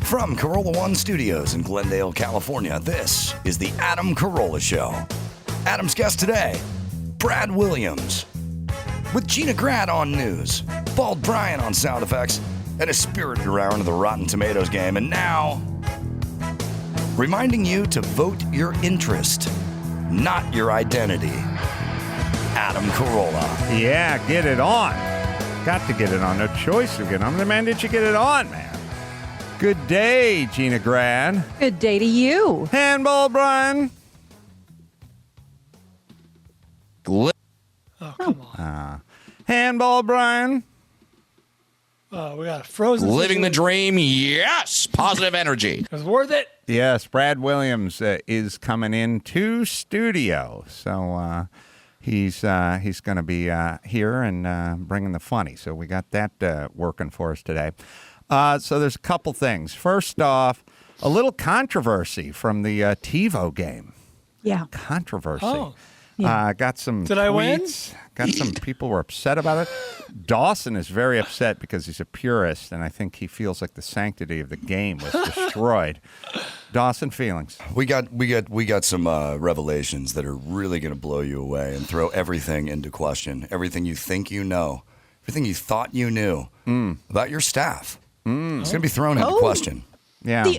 From Carolla One Studios in Glendale, California, this is the Adam Carolla Show. Adam's guest today, Brad Williams. With Gina Grad on news, Bald Bryan on sound effects, and a spirited round of the Rotten Tomatoes game. And now, reminding you to vote your interest, not your identity. Adam Carolla. Yeah, get it on. Got to get it on. No choice to get on. The man, did you get it on, man? Good day, Gina Grad. Good day to you. Handball, Bryan. Oh, come on. Handball, Bryan. We got a frozen Living the dream, yes. Positive energy. It was worth it. Yes, Brad Williams is coming into studio. So he's going to be here and bringing the funny. So we got that working for us today. So there's a couple things. First off, a little controversy from the TiVo game. Yeah. Controversy. Oh. Got some Did I win? tweets. Got some people were upset about it. Dawson is very upset because he's a purist, and I think he feels like the sanctity of the game was destroyed. Dawson, feelings? We got some revelations that are really going to blow you away and throw everything into question. Everything you think you know, everything you thought you knew about your staff. It's going to be thrown into question. Yeah.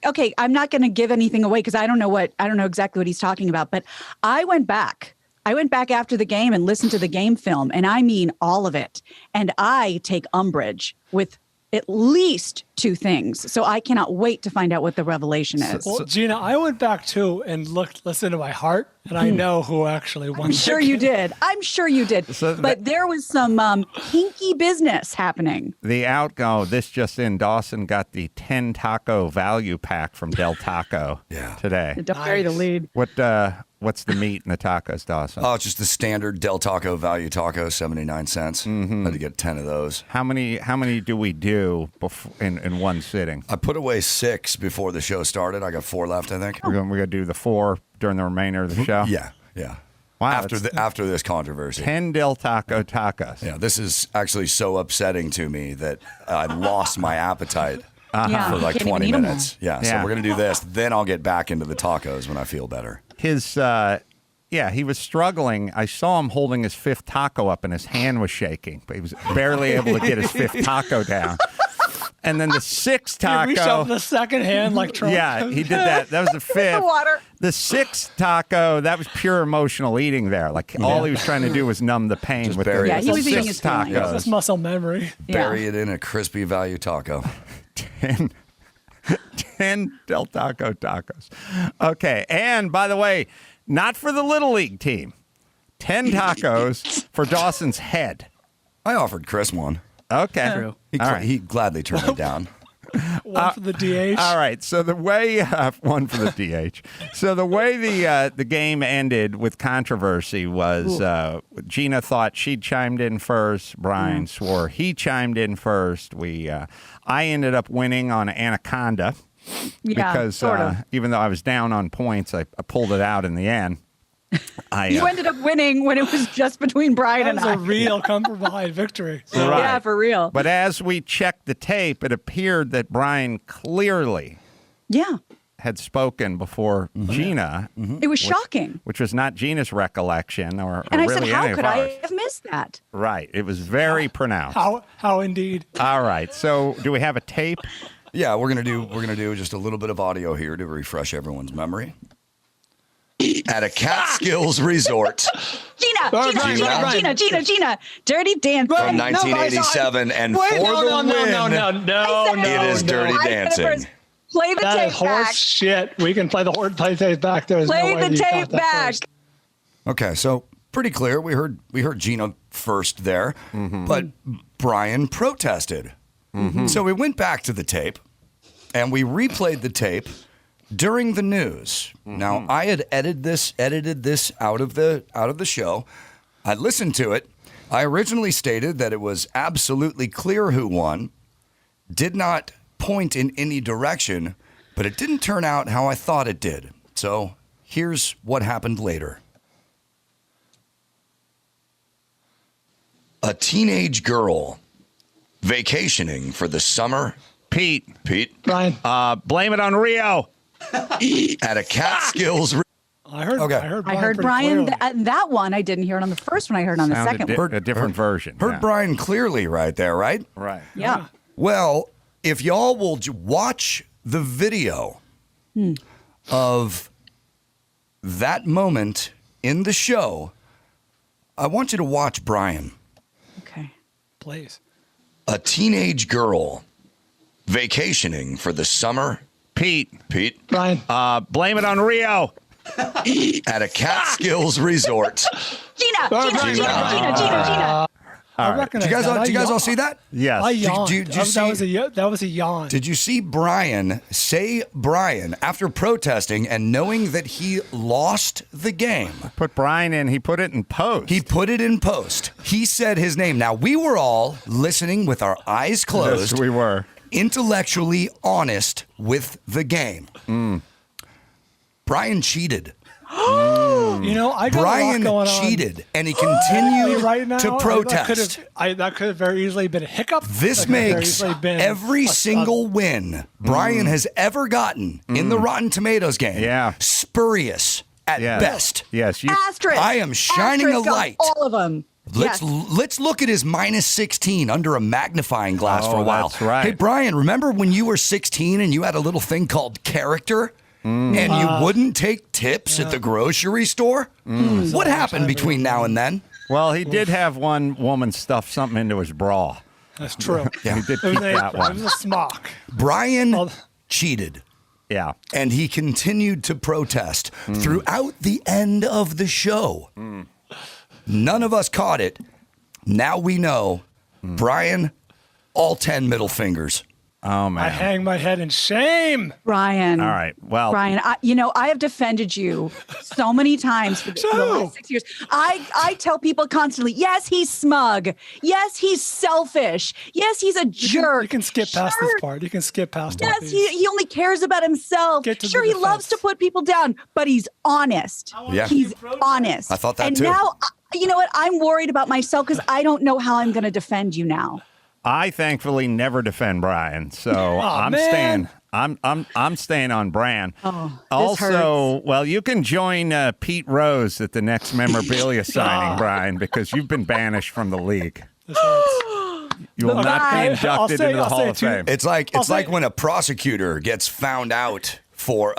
Okay, I'm not going to give anything away because I don't know exactly what he's talking about, but I went back after the game and listened to the game film, and I mean all of it. And I take umbrage with at least two things. So I cannot wait to find out what the revelation is. Well, Gina, I went back too and listened to my heart, and I know who actually won. I'm sure you did. But there was some hinky business happening. This just in, Dawson got the 10 taco value pack from Del Taco today. Don't bury the lead. What's the meat in the tacos, Dawson? Oh, it's just the standard Del Taco value taco, 79 cents. Had to get 10 of those. How many do we do in one sitting? I put away 6 before the show started. I got 4 left, I think. We're gonna do the 4 during the remainder of the show. Yeah. Wow. After this controversy. 10 Del Taco tacos. Yeah, this is actually so upsetting to me that I lost my appetite for like 20 minutes. Yeah, so we're gonna do this. Then I'll get back into the tacos when I feel better. He was struggling. I saw him holding his 5th taco up and his hand was shaking, but he was barely able to get his 5th taco down. And then the 6th taco. He reached out with the second hand like Trump. Yeah, he did that. That was the 5th. The water. The 6th taco, that was pure emotional eating there. Like all he was trying to do was numb the pain Just with bury the it. He was eating 6 his feelings. tacos. That's muscle memory. Bury it in a crispy value taco. 10 Del Taco tacos. Okay, and by the way, not for the Little League team. 10 tacos for Dawson's head. I offered Chris one. Okay. True. He gladly turned it down. One for the DH. All right. So the way one for the DH. So the way the game ended with controversy was Gina thought she'd chimed in first. Bryan swore he chimed in first. I ended up winning on Anaconda because sort of. even though I was down on points, I pulled it out in the end. You ended up winning when it was just between Bryan That and was I. a real come from behind victory. Right. Yeah, for real. But as we checked the tape, it appeared that Bryan clearly had spoken before Gina. It was shocking. Which was not Gina's recollection or And I really said, how any of could ours. I have missed that? Right. It was very pronounced. How indeed. All right. So do we have a tape? Yeah, we're gonna do just a little bit of audio here to refresh everyone's memory. At a Catskills resort Gina, Bryan. Dirty Dancing. from 1987, and for the win, it is Dirty Dancing. Play the That tape is horse back. shit. We can play the tape back. There's no Play way the you tape caught that back. first. Okay, so pretty clear. We heard Gina first there, but Bryan protested. So we went back to the tape, and we replayed the tape during the news. Now, I had edited this out of the show. I listened to it. I originally stated that it was absolutely clear who won, did not point in any direction, but it didn't turn out how I thought it did. So here's what happened later. A teenage girl vacationing for the summer Pete. Bryan. Blame it on Rio. At a Catskills. I heard. Okay. I heard Bryan. I heard pretty Brian clearly. that one. I didn't hear it on the first one. I heard it on the Sounded second one. a different version. Heard yeah. Bryan clearly right there, right? Right. Yeah. Well, if y'all will watch the video of that moment in the show, I want you to watch Bryan, Okay. Please. a teenage girl vacationing for the summer. Pete. Bryan. Blame it on Rio. At a Catskills resort. Gina. I recognize Did that. you guys all see that? Yes. I yawned. Did you see? That was a yawn. Did you see Bryan say Bryan after protesting and knowing that he lost the game? Put Bryan in. He put it in post. He put it in post. He said his name. Now, we were all listening with our eyes closed. Yes, we were. Intellectually honest with the game. Bryan cheated. You know, I got Bryan a lot going on. cheated, and he continued right now, to protest. That could have very easily been a hiccup. This That could have very makes easily been every a- single win Bryan has ever gotten in the Rotten Tomatoes game Yeah. spurious at Yes. best. Yes. You, Asterisk. I am shining Asterisk a on light. all of them. Let's look at his minus 16 under a magnifying glass for a while. That's right. Hey, Bryan, remember when you were 16 and you had a little thing called character? And you wouldn't take tips at the grocery store? What happened between now and then? well, he did have one woman stuff something into his bra. That's true. Yeah. He did It keep was, that it one. was a smock. Bryan cheated. Yeah. And he continued to protest throughout the end of the show. None of us caught it. Now we know. Bryan, all 10 middle fingers. Oh, man. I hang my head in shame. Brian. All right. Well, Brian, I have defended you so many times for the last 6 years. I tell people constantly, yes, he's smug. Yes, he's selfish. Yes, he's a jerk. You can skip past this part. You can skip past all Yes, these. he only cares about himself. Get to the Sure, he loves to defense. put people down, but he's honest. Yeah. He's honest. I thought that and too. now, you know what? I'm worried about myself because I don't know how I'm going to defend you now. I thankfully never defend Bryan, so I'm man. staying. I'm staying on Bryan. Oh, this also, well, you can join Pete Rose at the next memorabilia signing, Bryan, because you've been banished from the league. This hurts. You will not be I'll inducted say- into the I'll Hall say of two- Fame. It's like I'll it's like say- when a prosecutor gets found out for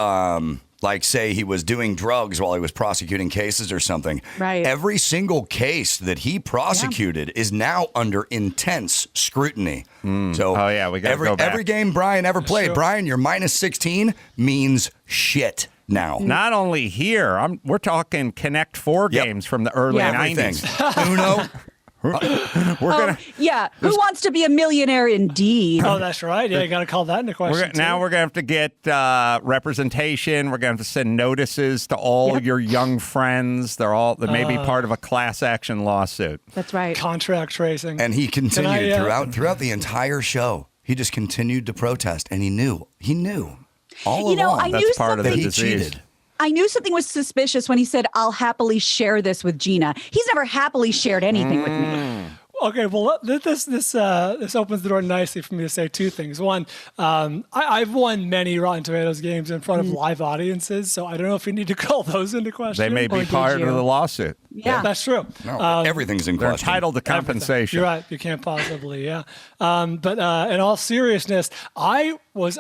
like say he was doing drugs while he was prosecuting cases or something. Right. Every single case that he prosecuted is now under intense scrutiny. So Oh, yeah, we gotta go back. every game Bryan ever played, true. Bryan, your minus 16 means shit now. Not only here, we're talking Connect 4 Yep. games from the early Yeah. Everything. 90s. Uno. We're gonna Yeah. Who wants to be a millionaire indeed? Oh, that's right. Yeah, you got to call that into question. now we're gonna have to get representation. We're gonna have to send notices to all Yep. your young friends. They may be part of a class action lawsuit. That's right. Contract tracing. And he continued Can I, throughout the entire show. He just continued to protest, and he knew all You know, along I That's knew part of that the he disease. cheated. I knew something was suspicious when he said, I'll happily share this with Gina. He's never happily shared anything with me. Okay, well, this opens the door nicely for me to say two things. One, I've won many Rotten Tomatoes games in front of live audiences, so I don't know if you need to call those into question. They may Or be did part you? of the lawsuit. Yeah. That's true. No, everything's in They're question. entitled to Everything. compensation. You're right. You can't possibly, yeah. But in all seriousness, I was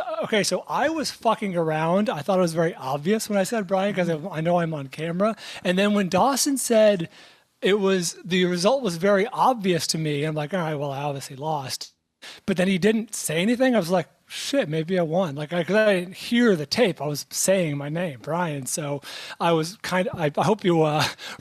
fucking around. I thought it was very obvious when I said Bryan because I know I'm on camera. And then when Dawson said the result was very obvious to me, I'm like, all right, well, I obviously lost. But then he didn't say anything. I was like, shit, maybe I won. Like, because I didn't hear the tape. I was saying my name, Bryan. So I was I hope you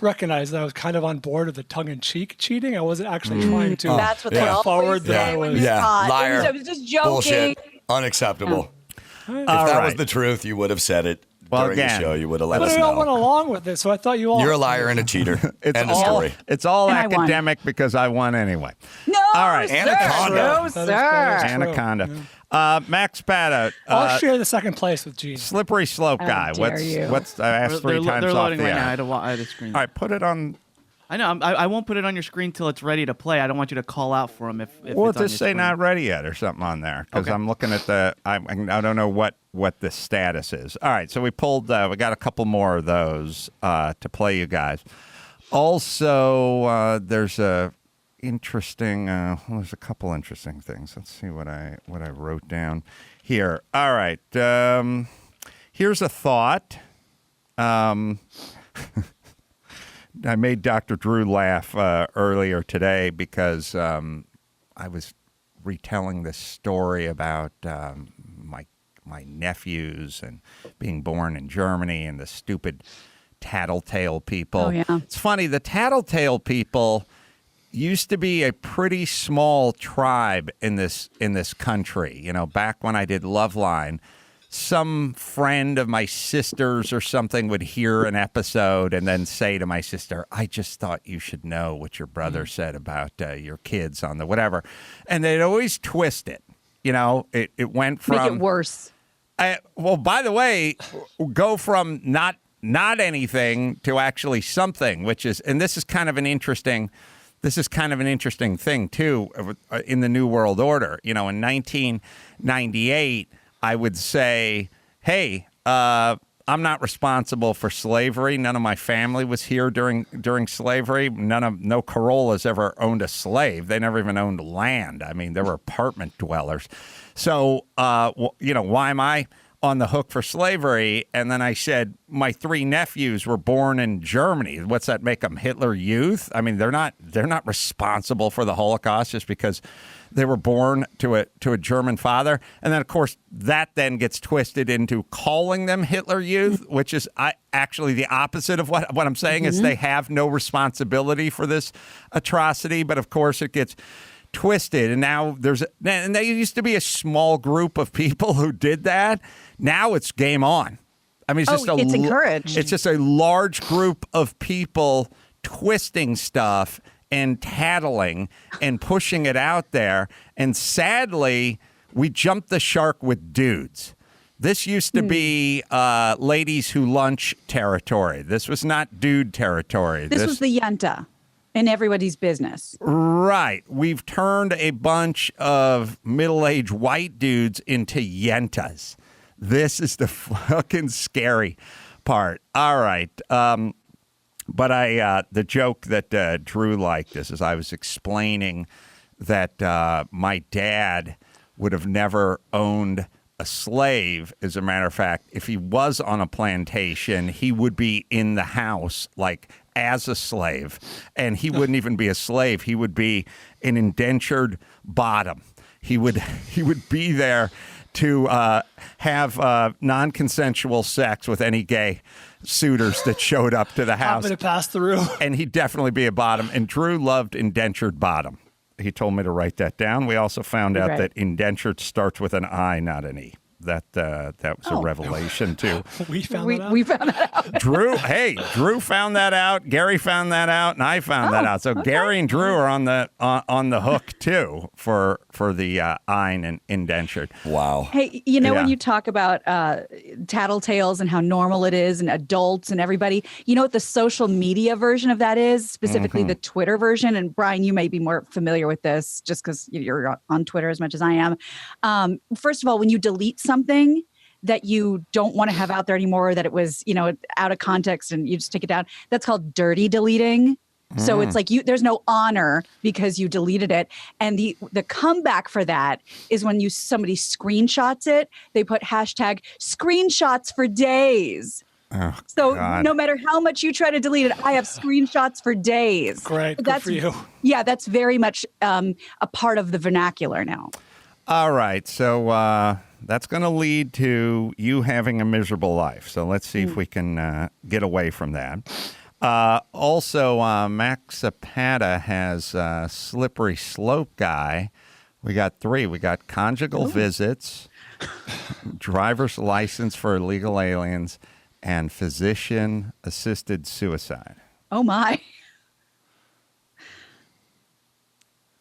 recognize that I was kind of on board of the tongue-in-cheek cheating. I wasn't actually trying to That's what Yeah. they always forward say that I when was- you're Yeah, caught. liar. I was just joking. Bullshit. Unacceptable. If All that right. was the truth, you would have said it Well, during again, the show. You would have let But us we all went know. along with it, so I thought you all. You're a liar and a cheater. End of story. It's all And I won. academic because I won anyway. No, All right. sir. Anaconda. No, That is sir. true. Anaconda. Max Spada, I'll share the second place with Gina. slippery slope How guy. dare you. What's I asked three times they're off loading the right air. now. I had a screen. All right, put it on. I know. I won't put it on your screen till it's ready to play. I don't want you to call out for them if Well, it's on your just say screen. not ready yet or something on there because Okay. I'm looking at I don't know what the status is. All right, so we pulled. We got a couple more of those to play you guys. Also, there's a interesting. There's a couple interesting things. Let's see what I wrote down here. All right, here's a thought. I made Dr. Drew laugh earlier today because I was retelling this story about my nephews and being born in Germany and the stupid tattletale people. Oh, yeah. It's funny, the tattletale people used to be a pretty small tribe in this country. You know, back when I did Loveline, some friend of my sister's or something would hear an episode and then say to my sister, I just thought you should know what your brother said about your kids on the whatever. And they'd always twist it. You know, it went from... Make it worse. Well, by the way, go from not anything to actually something, which is... And this is kind of an interesting... This is kind of an interesting thing, too, in the New World Order. You know, in 1998... I would say, hey, I'm not responsible for slavery. None of my family was here during slavery. No Carollas ever owned a slave. They never even owned land. I mean, they were apartment dwellers. So, why am I on the hook for slavery? And then I said, my 3 nephews were born in Germany. What's that make them, Hitler Youth? I mean, they're not responsible for the Holocaust just because they were born to a German father. And then, of course, that then gets twisted into calling them Hitler Youth, which is actually the opposite of what I'm saying is they have no responsibility for this atrocity. But, of course, it gets twisted. And now and there used to be a small group of people who did that. Now it's game on. I mean, it's encouraged. It's just a large group of people twisting stuff and tattling and pushing it out there. And sadly, we jumped the shark with dudes. This used to be ladies who lunch territory. This was not dude territory. This was the yenta in everybody's business. Right. We've turned a bunch of middle-aged white dudes into yentas. This is the fucking scary part. All right. But the joke that Drew liked is I was explaining that my dad would have never owned a slave. As a matter of fact, if he was on a plantation, he would be in the house like as a slave, and he wouldn't even be a slave. He would be an indentured bottom. He would be there to have non-consensual sex with any gay suitors that showed up to the house. Happen to pass through. And he'd definitely be a bottom. And Drew loved indentured bottom. He told me to write that down. We also found out that indentured starts with an I, not an E. That was a revelation, too. We found that out. Drew found that out. Gary found that out, and I found that out. So Gary and Drew are on the hook too for the Ein and indentured. Wow. Hey, when you talk about tattletales and how normal it is and adults and everybody, you know what the social media version of that is, specifically the Twitter version. And Bryan, you may be more familiar with this just because you're on Twitter as much as I am. First of all, when you delete something that you don't want to have out there anymore, or that it was, out of context and you just take it down, that's called dirty deleting. So it's like there's no honor because you deleted it. And the comeback for that is when somebody screenshots it, they put hashtag screenshots for days. Oh, so God. No matter how much you try to delete it, I have screenshots for days. Great. Good for you. Yeah, that's very much a part of the vernacular now. All right. So that's going to lead to you having a miserable life. So let's see if we can get away from that. Also, Max Zapata has Slippery Slope Guy. We got 3. We got conjugal visits, driver's license for illegal aliens, and physician-assisted suicide. Oh, my.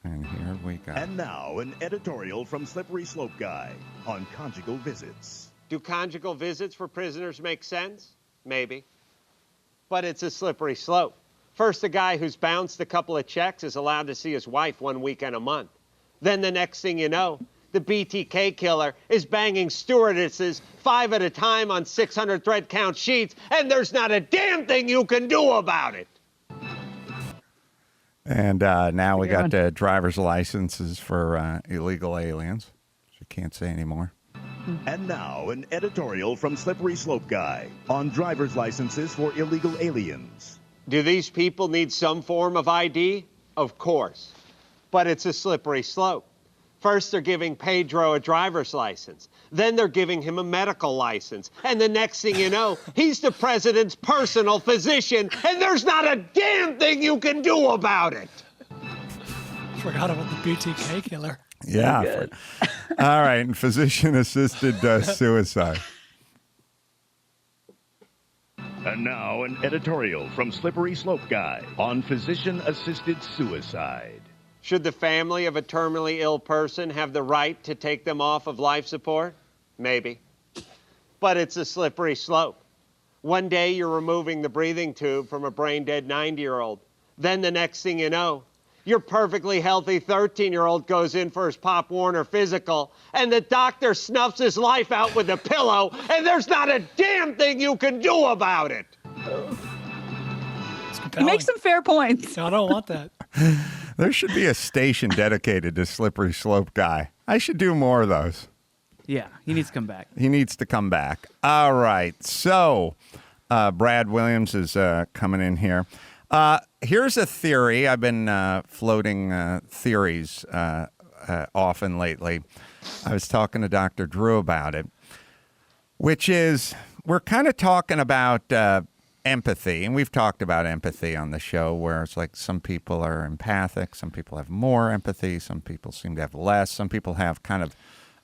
And here we go. And now, an editorial from Slippery Slope Guy on conjugal visits. Do conjugal visits for prisoners make sense? Maybe. But it's a slippery slope. First, a guy who's bounced a couple of checks is allowed to see his wife 1 weekend a month. Then the next thing you know, the BTK killer is banging stewardesses 5 at a time on 600 thread count sheets, and there's not a damn thing you can do about it. And now we got driver's licenses for illegal aliens. So you can't say anymore. And now, an editorial from Slippery Slope Guy on driver's licenses for illegal aliens. Do these people need some form of ID? Of course. But it's a slippery slope. First, they're giving Pedro a driver's license. Then they're giving him a medical license. And the next thing you know, he's the president's personal physician, and there's not a damn thing you can do about it. Forgot about the BTK killer. Yeah. All right. And physician-assisted suicide. And now, an editorial from Slippery Slope Guy on physician-assisted suicide. Should the family of a terminally ill person have the right to take them off of life support? Maybe. But it's a slippery slope. One day you're removing the breathing tube from a brain-dead 90-year-old. Then the next thing you know, your perfectly healthy 13-year-old goes in for his Pop Warner physical, and the doctor snuffs his life out with a pillow, and there's not a damn thing you can do about it. He makes some fair points. No, I don't want that. There should be a station dedicated to Slippery Slope Guy. I should do more of those. Yeah, he needs to come back. He needs to come back. All right. So Brad Williams is coming in here. Here's a theory. I've been floating theories often lately. I was talking to Dr. Drew about it, which is we're kind of talking about empathy, and we've talked about empathy on the show, where it's like some people are empathic, some people have more empathy, some people seem to have less, some people have kind of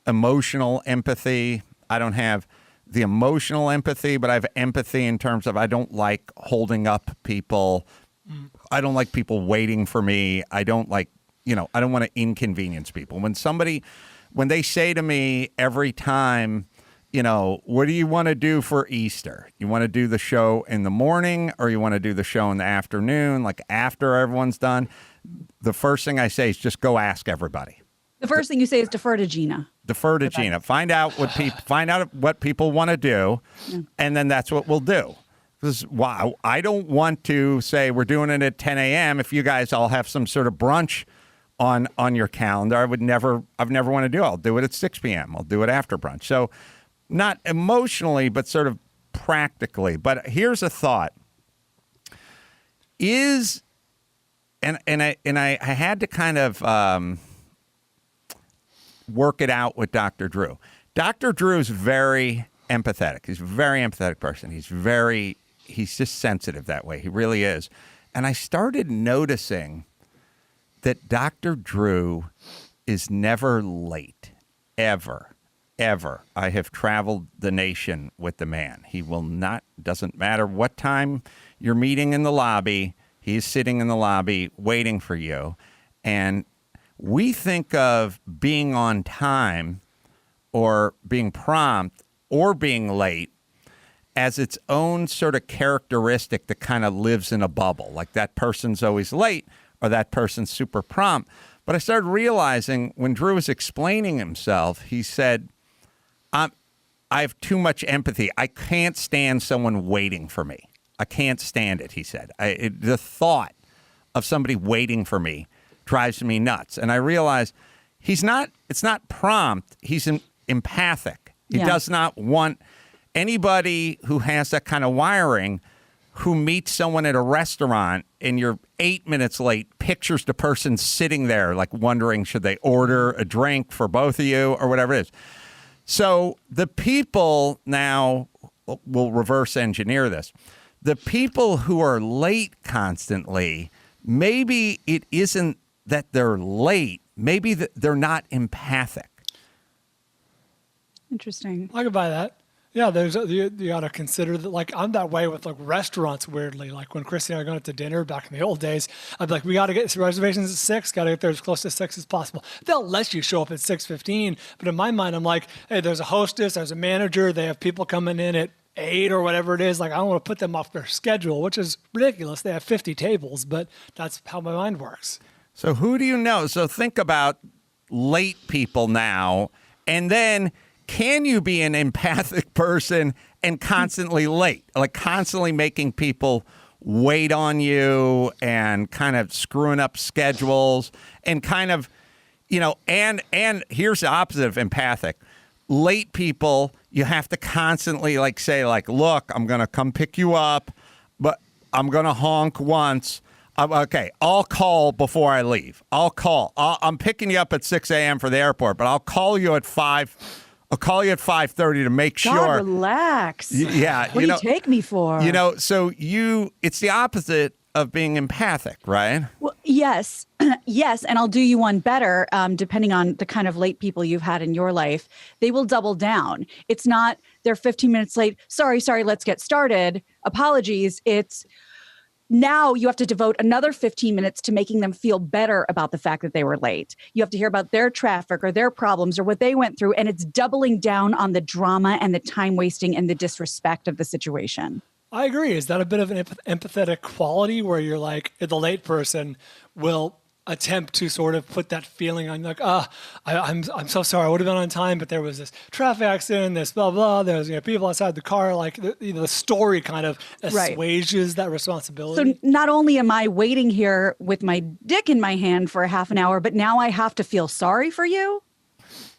emotional empathy. I don't have the emotional empathy, but I have empathy in terms of I don't like holding up people. I don't like people waiting for me. I don't like, I don't want to inconvenience people. When they say to me every time, what do you want to do for Easter? You want to do the show in the morning or you want to do the show in the afternoon, like after everyone's done? The first thing I say is just go ask everybody. The first thing you say is defer to Gina. Defer to Gina. Find out what people want to do, and then that's what we'll do. Because I don't want to say we're doing it at 10 a.m. if you guys all have some sort of brunch on your calendar. I've never want to do it. I'll do it at 6 p.m. I'll do it after brunch. So not emotionally, but sort of practically. But here's a thought. I had to kind of work it out with Dr. Drew. Dr. Drew is very empathetic. He's a very empathetic person. He's just sensitive that way. He really is. And I started noticing that Dr. Drew is never late, ever. I have traveled the nation with the man. He will not, doesn't matter what time you're meeting in the lobby, he's sitting in the lobby waiting for you. And we think of being on time or being prompt or being late as its own sort of characteristic that kind of lives in a bubble. Like that person's always late or that person's super prompt. But I started realizing when Drew was explaining himself, he said, I have too much empathy. I can't stand someone waiting for me. I can't stand it, he said. The thought of somebody waiting for me drives me nuts. And I realized it's not prompt. He's empathic. He does not want anybody who has that kind of wiring who meets someone at a restaurant and you're 8 minutes late, pictures the person sitting there like wondering, should they order a drink for both of you or whatever it is. So the people now will reverse engineer this. The people who are late constantly, maybe it isn't that they're late. Maybe that they're not empathic. Interesting. I could buy that. Yeah, you got to consider that. Like I'm that way with like restaurants. Weirdly, like when Christy and I were going out to dinner back in the old days, I'd be like, we got to get reservations at 6. Got to get there as close to 6 as possible. They'll let you show up at 6:15, but in my mind, I'm like, hey, there's a hostess, there's a manager, they have people coming in at 8 or whatever it is. Like, I don't want to put them off their schedule, which is ridiculous. They have 50 tables, but that's how my mind works. So who do you know? So think about late people now, and then can you be an empathic person and constantly late, like constantly making people wait on you and kind of screwing up schedules and kind of, and here's the opposite of empathic. Late people, you have to constantly say, look, I'm going to come pick you up, but I'm going to honk once. Okay, I'll call before I leave. I'll call. I'm picking you up at 6 a.m. for the airport, but I'll call you at 5. I'll call you at 5:30 to make sure. God, relax. Yeah. What do you take me for? So it's the opposite of being empathic, right? Well, yes. Yes. And I'll do you one better, depending on the kind of late people you've had in your life. They will double down. It's not they're 15 minutes late. Sorry, let's get started. Apologies. It's now you have to devote another 15 minutes to making them feel better about the fact that they were late. You have to hear about their traffic or their problems or what they went through. And it's doubling down on the drama and the time wasting and the disrespect of the situation. I agree. Is that a bit of an empathetic quality where you're like, the late person will attempt to sort of put that feeling on, like, I'm so sorry, I would have been on time, but there was this traffic accident, this blah blah. There's people outside the car. Like the story kind of assuages that responsibility. So not only am I waiting here with my dick in my hand for a half an hour, but now I have to feel sorry for you.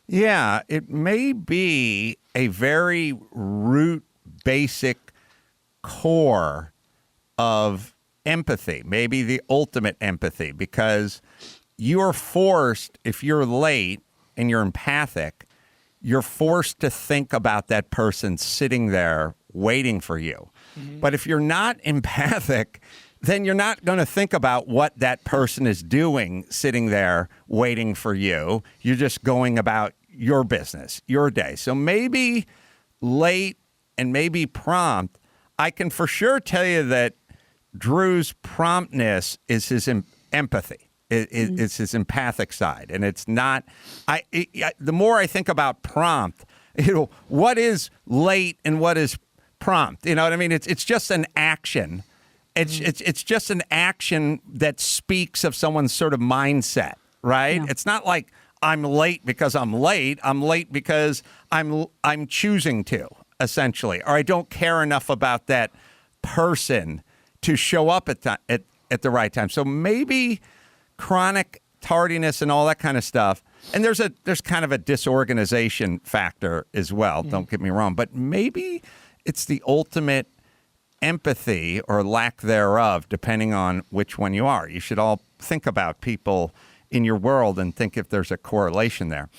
Yeah, it may be a very root, basic core of empathy, maybe the ultimate empathy, because you're forced, if you're late and you're empathic, you're forced to think about that person sitting there waiting for you. Mm-hmm. But if you're not empathic, then you're not going to think about what that person is doing sitting there waiting for you. You're just going about your business, your day. So maybe late and maybe prompt. I can for sure tell you that Drew's promptness is his empathy. It's his empathic side. And it's not, the more I think about prompt, what is late and what is prompt? You know what I mean? It's just an action. It's just an action that speaks of someone's sort of mindset, right? Yeah. It's not like I'm late because I'm late. I'm late because I'm choosing to, essentially, or I don't care enough about that person to show up at the right time. So maybe chronic tardiness and all that kind of stuff. And there's kind of a disorganization factor as well. Yeah. Don't get me wrong, but maybe it's the ultimate empathy or lack thereof, depending on which one you are. You should all think about people in your world and think if there's a correlation there.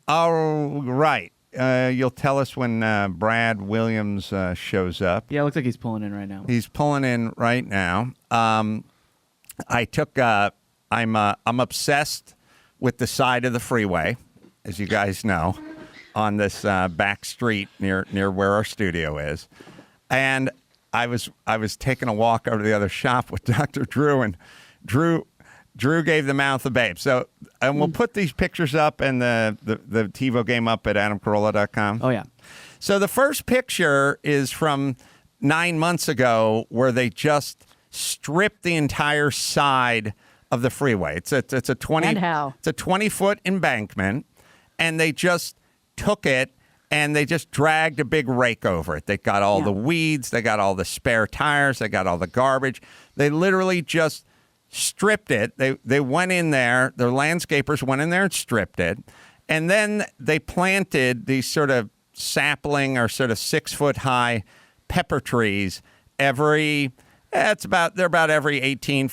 All right. You'll tell us when Brad Williams shows up. Yeah, it looks like he's pulling in right now. He's pulling in right now. I'm obsessed with the side of the freeway, as you guys know, on this back street near where our studio is. And I was taking a walk over to the other shop with Dr. Drew, and Drew gave the mouth a babe. So, and we'll put these pictures up and the TiVo game up at adamcarolla.com. Oh, yeah. So the first picture is from 9 months ago where they just stripped the entire side of the freeway. It's a 20-foot embankment, and they just took it and they just dragged a big rake over it. They got all the weeds, they got all the spare tires, they got all the garbage. They literally just stripped it. They went in there, their landscapers went in there and stripped it. And then they planted these sort of sapling or sort of 6-foot high pepper trees they're about every 15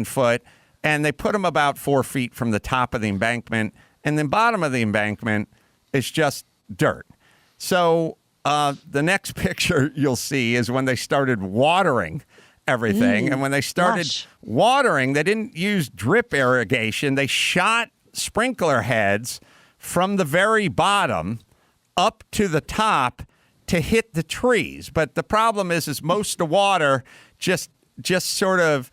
foot. And they put them about 4 feet from the top of the embankment. And the bottom of the embankment is just dirt. So the next picture you'll see is when they started watering everything. And when they started watering, they didn't use drip irrigation. They shot sprinkler heads from the very bottom up to the top to hit the trees. But the problem is most of the water just sort of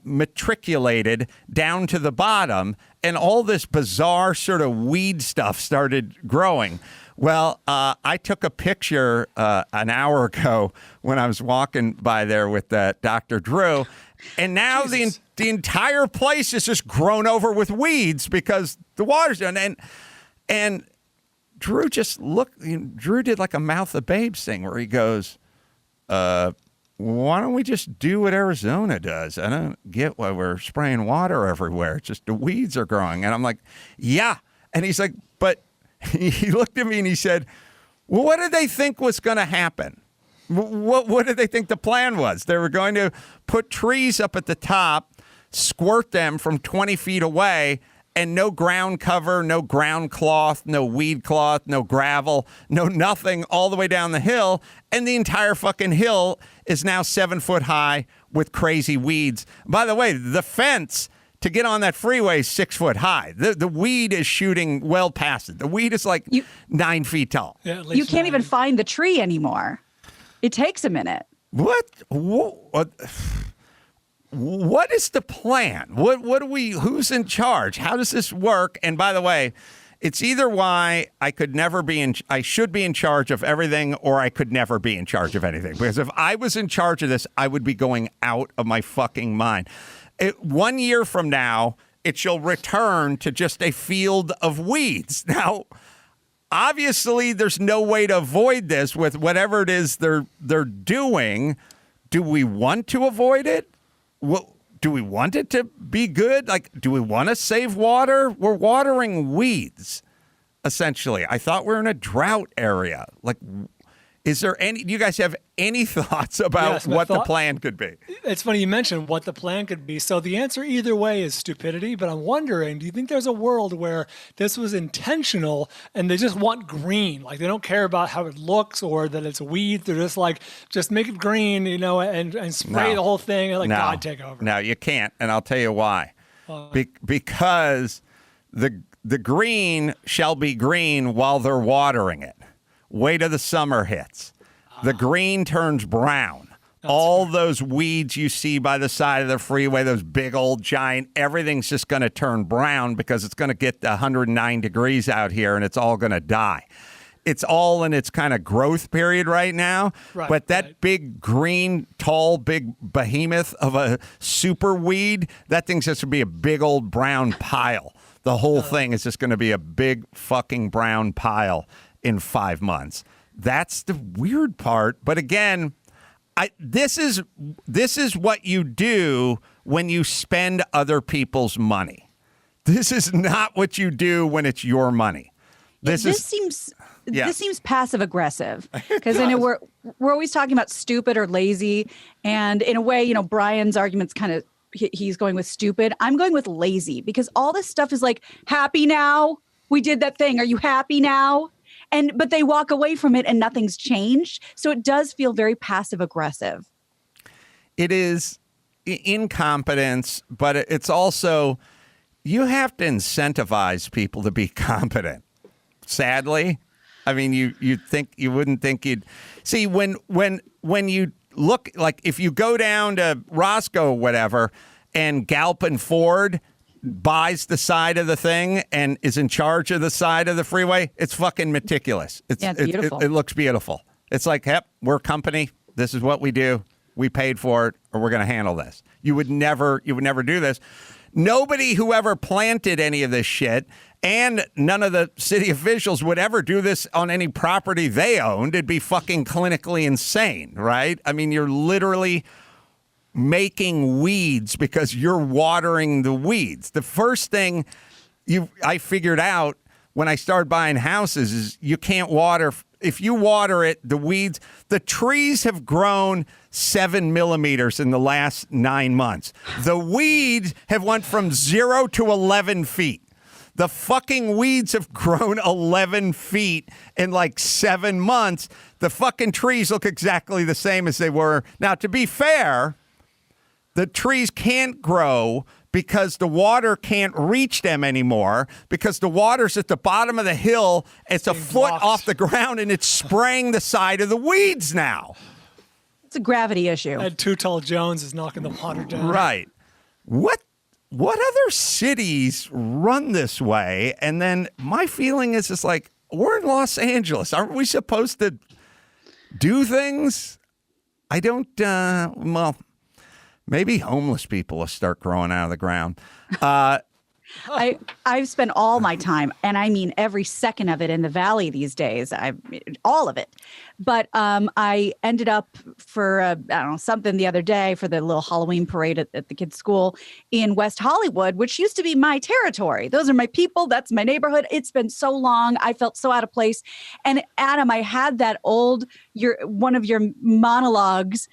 matriculated down to the bottom, and all this bizarre sort of weed stuff started growing. Well, I took a picture an hour ago when I was walking by there with Dr. Drew, and now the entire place is just grown over with weeds because the water's done. And Drew just looked. Drew did like a mouth of babes thing where he goes, "Why don't we just do what Arizona does? I don't get why we're spraying water everywhere. It's just the weeds are growing." And I'm like, "Yeah." And he's like, "But." He looked at me and he said, "Well, what did they think was going to happen? What did they think the plan was? They were going to put trees up at the top, squirt them from 20 feet away, and no ground cover, no ground cloth, no weed cloth, no gravel, no nothing all the way down the hill. And the entire fucking hill is now 7 foot high with crazy weeds. By the way, the fence to get on that freeway is 6 foot high. The weed is shooting well past it. The weed is like 9 feet tall. Yeah, You can't even find the tree anymore. It takes a minute. What is the plan? What do we? Who's in charge? How does this work? And by the way, it's either why I should be in charge of everything, or I could never be in charge of anything. Because if I was in charge of this, I would be going out of my fucking mind. 1 year from now, it shall return to just a field of weeds. Now, obviously, there's no way to avoid this with whatever it is they're doing. Do we want to avoid it? Do we want it to be good? Like, do we want to save water? We're watering weeds, essentially. I thought we were in a drought area. Like, is there do you guys have any thoughts about what the plan could be? It's funny you mentioned what the plan could be. So the answer either way is stupidity, but I'm wondering, do you think there's a world where this was intentional and they just want green? Like they don't care about how it looks or that it's weeds. They're just like, just make it green, and spray the whole thing and God take over. No, you can't. And I'll tell you why. Because the green shall be green while they're watering it. Wait till the summer hits. The green turns brown. All those weeds you see by the side of the freeway, those big old giant, everything's just going to turn brown because it's going to get 109 degrees out here and it's all going to die. It's all in its kind of growth period right now. Right, but that big green, tall, big behemoth of a super weed, that thing's just going to be a big old brown pile. The whole thing is just going to be a big fucking brown pile in 5 months. That's the weird part. But again, this is what you do when you spend other people's money. This is not what you do when it's your money. This seems passive aggressive because I know we're always talking about stupid or lazy, and in a way, Bryan's argument's kind of he's going with stupid. I'm going with lazy because all this stuff is like, happy now? We did that thing. Are you happy now? But they walk away from it and nothing's changed. So it does feel very passive aggressive. It is incompetence, but it's also, you have to incentivize people to be competent. Sadly, I mean, you wouldn't think you'd see when you look, like if you go down to Roscoe or whatever and Galpin Ford buys the side of the thing and is in charge of the side of the freeway, it's fucking meticulous. It's beautiful. It looks beautiful. It's like, yep, we're a company. This is what we do. We paid for it, or we're going to handle this. You would never do this. Nobody who ever planted any of this shit, and none of the city officials would ever do this on any property they owned. It'd be fucking clinically insane, right? I mean, you're literally making weeds because you're watering the weeds. The first thing I figured out when I started buying houses is you can't water. If you water it, the weeds, the trees have grown 7 millimeters in the last 9 months. The weeds have went from 0 to 11 feet. The fucking weeds have grown 11 feet in like 7 months. The fucking trees look exactly the same as they were. Now, to be fair, the trees can't grow because the water can't reach them anymore because the water's at the bottom of the hill. It's a foot off the ground and it's spraying the side of the weeds now. It's a gravity issue. And Too Tall Jones is knocking the water down. Right. What other cities run this way? And then my feeling is just like, we're in Los Angeles. Aren't we supposed to do things? I don't, well, maybe homeless people will start growing out of the ground. I've spent all my time, and I mean every second of it, in the valley these days. All of it. But I ended up for I don't know, something the other day for the little Halloween parade at the kids' school in West Hollywood, which used to be my territory. Those are my people. That's my neighborhood. It's been so long. I felt so out of place. And Adam, I had that one of your monologues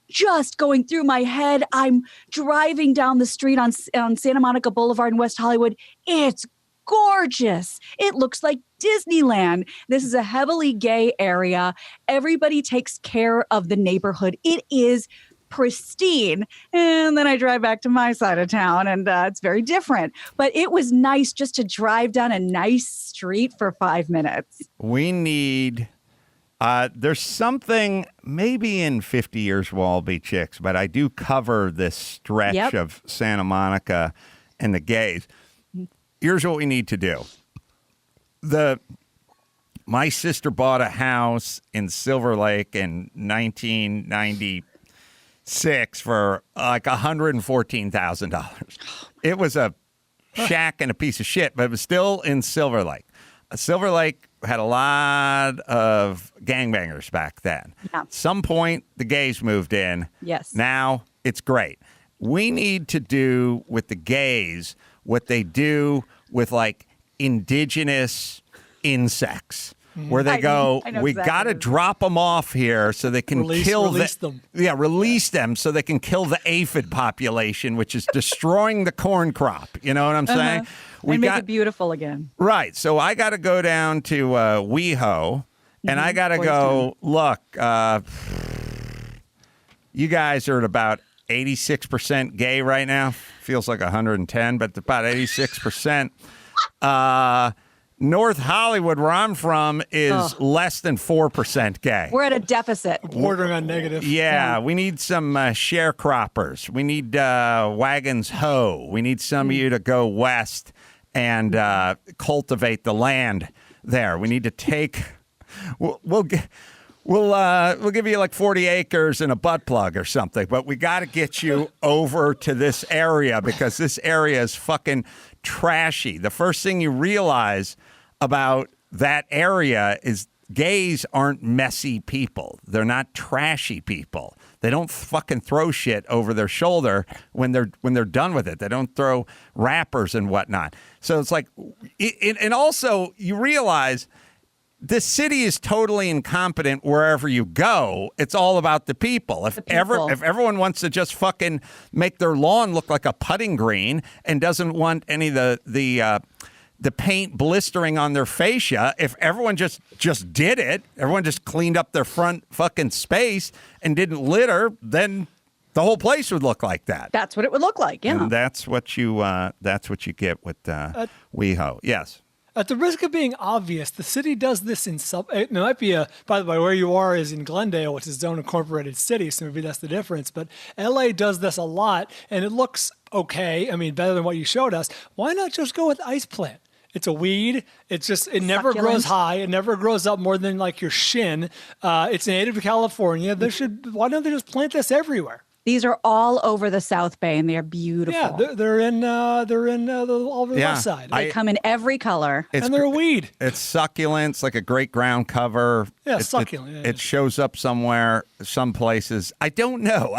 just going through my head. I'm driving down the street on Santa Monica Boulevard in West Hollywood. It's gorgeous. It looks like Disneyland. This is a heavily gay area. Everybody takes care of the neighborhood. It is pristine. And then I drive back to my side of town, and it's very different. But it was nice just to drive down a nice street for 5 minutes. We need... there's something, maybe in 50 years we'll all be chicks, but I do cover this stretch of Santa Monica and the gays. Here's what we need to do. My sister bought a house in Silver Lake in 1996 for like $114,000. It was a shack and a piece of shit, but it was still in Silver Lake. Silver Lake had a lot of gangbangers back then. Yeah. At some point, the gays moved in. Yes. Now it's great. We need to do with the gays what they do with like indigenous insects, where they go, we got to drop them off here so they can release them. Yeah, release them so they can kill the aphid population, which is destroying the corn crop. You know what I'm saying? We make it beautiful again. Right. So I got to go down to WeHo, and I got to go, look, you guys are at about 86% gay right now. Feels like 110, but about 86%. North Hollywood, where I'm from, is less than 4% gay. We're at a deficit. Bordering on negative. Yeah, we need some sharecroppers. We need wagons hoe. We need some of you to go west and cultivate the land there. We need to take. We'll give you like 40 acres and a butt plug or something, but we got to get you over to this area because this area is fucking trashy. The first thing you realize about that area is gays aren't messy people. They're not trashy people. They don't fucking throw shit over their shoulder when they're done with it. They don't throw wrappers and whatnot. So it's like, and also you realize this city is totally incompetent wherever you go. It's all about the people. If everyone wants to just fucking make their lawn look like a putting green and doesn't want any of the paint blistering on their fascia, if everyone just did it, everyone just cleaned up their front fucking space and didn't litter, then the whole place would look like that. That's what it would look like, yeah. And that's what you get with WeHo. Yes. At the risk of being obvious, the city does this in it might be by the way, where you are is in Glendale, which is its own incorporated city, so maybe that's the difference. But LA does this a lot, and it looks okay. I mean, better than what you showed us. Why not just go with ice plant? It's a weed. It's just, it never grows high. It never grows up more than like your shin. It's native to California. Why don't they just plant this everywhere? These are all over the South Bay, and they are beautiful. Yeah, they're in all over the west side. They come in every color, and they're a weed. It's succulent. It's like a great ground cover. Yeah, succulent. It shows up somewhere, some places. I don't know.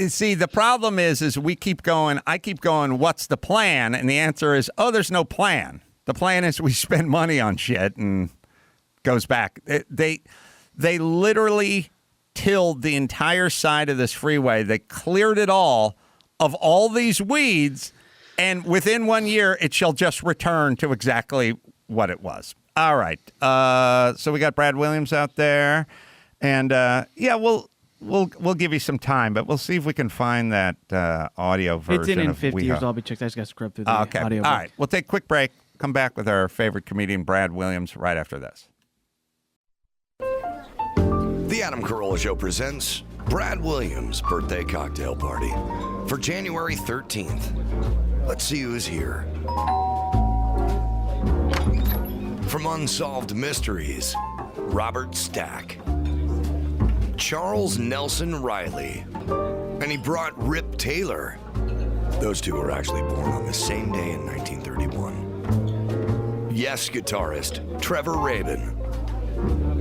See, the problem is we keep going. I keep going. What's the plan? And the answer is, there's no plan. The plan is we spend money on shit and goes back. They literally tilled the entire side of this freeway. They cleared it all of all these weeds, and within 1 year, it shall just return to exactly what it was. All right. So we got Brad Williams out there, and we'll give you some time, but we'll see if we can find that audio version. It's in 50 years. I'll be checked. I just got to scrub through the audio. All right. We'll take a quick break. Come back with our favorite comedian, Brad Williams, right after this. The Adam Carolla Show presents Brad Williams' birthday cocktail party for January 13th. Let's see who's here. From Unsolved Mysteries, Robert Stack. Charles Nelson Riley. And he brought Rip Taylor. Those two were actually born on the same day in 1931. Yes guitarist Trevor Rabin.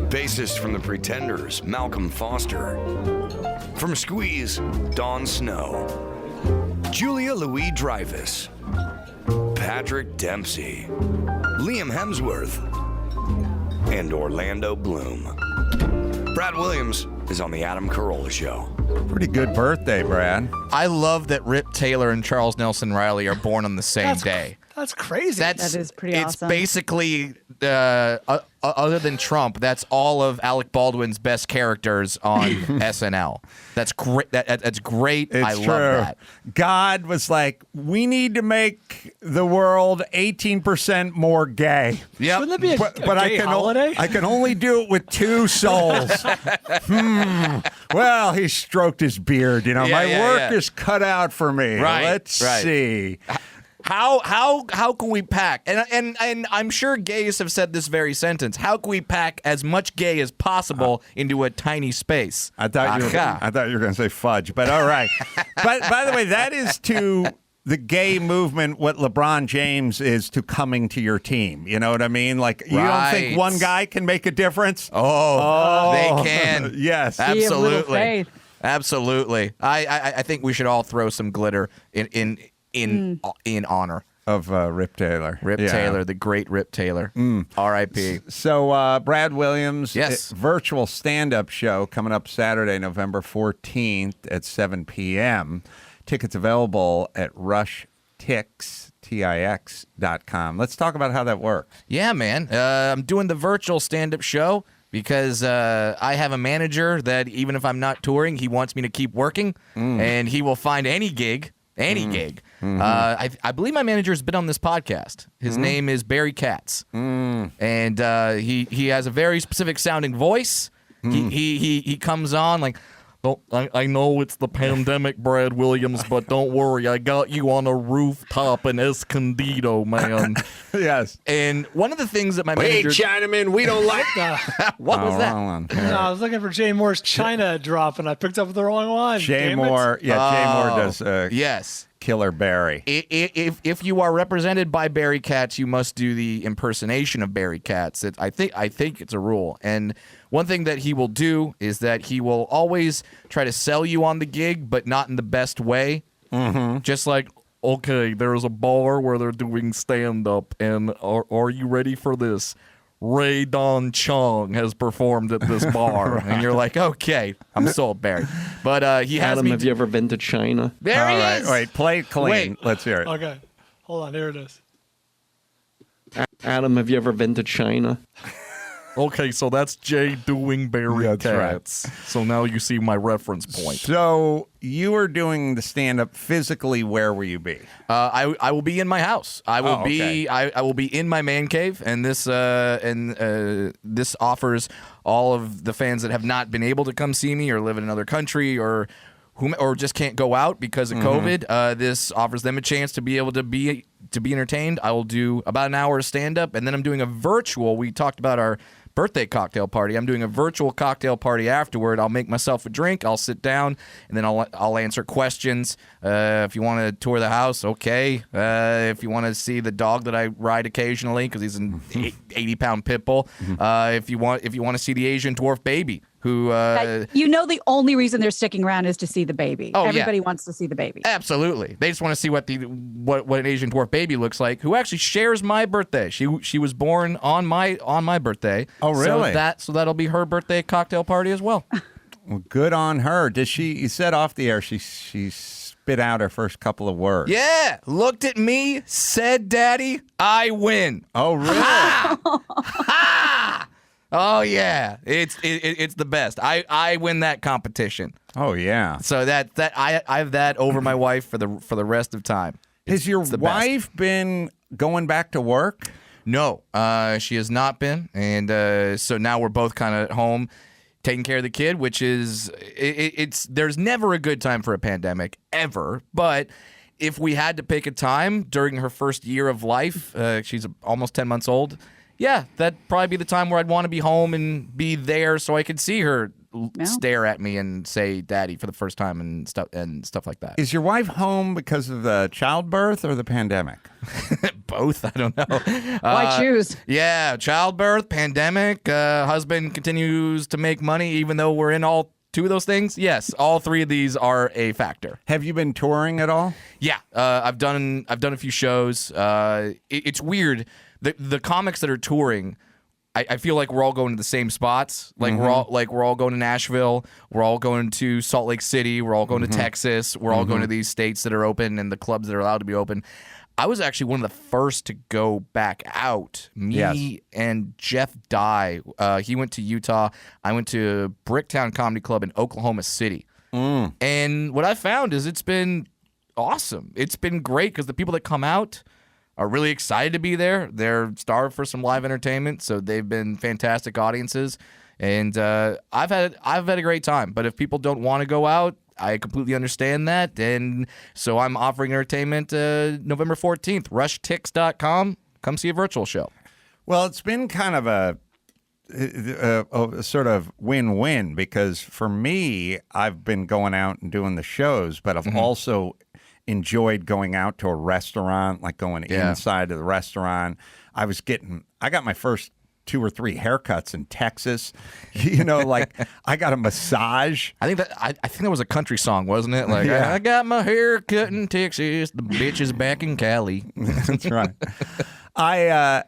Bassist from The Pretenders, Malcolm Foster. From Squeeze, Dawn Snow. Julia Louis-Dreyfus. Patrick Dempsey. Liam Hemsworth. And Orlando Bloom. Brad Williams is on the Adam Carolla Show. Pretty good birthday, Brad. I love that Rip Taylor and Charles Nelson Riley are born on the same day. That's crazy. That is pretty It's awesome. basically, other than Trump, that's all of Alec Baldwin's best characters on SNL. That's great. That's great. It's I true. love that. God was like, we need to make the world 18% more gay. Yep. Wouldn't that be a But gay holiday? I can only do it with two souls. Well, he stroked his beard. Yeah, my yeah, work yeah. is cut out for me. Right, Let's right. see. How can we pack? And I'm sure gays have said this very sentence. How can we pack as much gay as possible into a tiny space? I thought you were going to say fudge, but all right. But by the way, that is to the gay movement what LeBron James is to coming to your team. You know what I mean? Like, you don't think Right. one guy can make a difference? Oh, they can. Yes. Be of little Absolutely. faith. Absolutely. I think we should all throw some glitter in honor. Of Rip Taylor. Rip Yeah. Taylor, the great Rip Taylor. R.I.P. So, Brad Williams, Yes. virtual stand-up show coming up Saturday, November 14th at 7 p.m. Tickets available at rushtix.com. Let's talk about how that works. Yeah, man. I'm doing the virtual stand-up show because I have a manager that even if I'm not touring, he wants me to keep working, and he will find any gig. I believe my manager has been on this podcast. His name is Barry Katz, and he has a very specific sounding voice. He comes on like, I know it's the pandemic, Brad Williams, but don't worry, I got you on a rooftop in Escondido, man. Yes. And one of the things that my manager... Chinaman, we don't like What was that? Hold on. No, I was looking for Jay Moore's China drop, and I picked up the wrong one. Jay Damn it. Moore. Yeah, Jay Moore does Yes. Killer Barry. If you are represented by Barry Katz, you must do the impersonation of Barry Katz. I think it's a rule. And one thing that he will do is that he will always try to sell you on the gig, but not in the best way. Mm-hmm. Just like, okay, there's a bar where they're doing stand-up, and are you ready for this? Ray Don Chong has performed at this bar. Right. And you're like, okay, I'm sold, Barry. But he has Adam, me... have you ever been to China? There he is! Wait, play it clean. Wait. Let's hear it. Okay. Hold on. Here it is. Adam, have you ever been to China? Okay, so that's Jay doing Barry That's right. Katz. So now you see my reference point. So you were doing the stand-up physically. Where will you be? I will be in my house. I will be I will be in my man cave, and this offers all of the fans that have not been able to come see me or live in another country or just can't go out because of COVID. This offers them a chance to be able to be entertained. I will do about an hour of stand-up, and then I'm doing a virtual. We talked about our birthday cocktail party. I'm doing a virtual cocktail party afterward. I'll make myself a drink. I'll sit down, and then I'll answer questions. If you want to tour the house, okay. If you want to see the dog that I ride occasionally because he's an 80-pound pit bull. If you want to see the Asian dwarf baby, who the only reason they're sticking around is to see the baby. Oh, yeah. Everybody wants to see the baby. Absolutely. They just want to see what an Asian dwarf baby looks like, who actually shares my birthday. She was born on my birthday. Oh, really? So that'll be her birthday cocktail party as well. Well, good on her. You said off the air she spit out her first couple of words. Yeah. Looked at me, said, "Daddy, I win." Oh, really? Ha! Oh yeah. It's the best. I win that competition. Oh, yeah. So that I have that over my wife for the rest of time. Has your wife been going back to work? No, she has not been, and so now we're both kind of at home taking care of the kid, which is there's never a good time for a pandemic ever, but if we had to pick a time during her first year of life, she's almost 10 months old. yeah, that'd probably be the time where I'd want to be home and be there so I could see her stare at me and say "Daddy" for the first time and stuff like that. Is your wife home because of the childbirth or the pandemic? Both, I don't know. Why choose? Yeah, childbirth, pandemic. Husband continues to make money even though we're in all two of those things. Yes, all three of these are a factor. Have you been touring at all? Yeah, I've done a few shows. It's weird. The comics that are touring, I feel like we're all going to the same spots. Like we're all going to Nashville. We're all going to Salt Lake City. We're all going to Texas. We're all going to these states that are open and the clubs that are allowed to be open. I was actually one of the first to go back out. Me and Jeff Dye. He went to Utah. I went to Bricktown Comedy Club in Oklahoma City. And what I found is it's been awesome. It's been great because the people that come out are really excited to be there. They're starved for some live entertainment, so they've been fantastic audiences. And I've had a great time. But if people don't want to go out, I completely understand that. And so I'm offering entertainment November 14th. RushTix.com. Come see a virtual show. Well, it's been kind of a sort of win-win because for me, I've been going out and doing the shows, but I've also enjoyed going out to a restaurant, like going inside of the restaurant. I got my first 2 or 3 haircuts in Texas. You know, like I got a massage. I think that was a country song, wasn't it? Like I got my hair cut in Texas, the bitch is back in Cali. That's right. I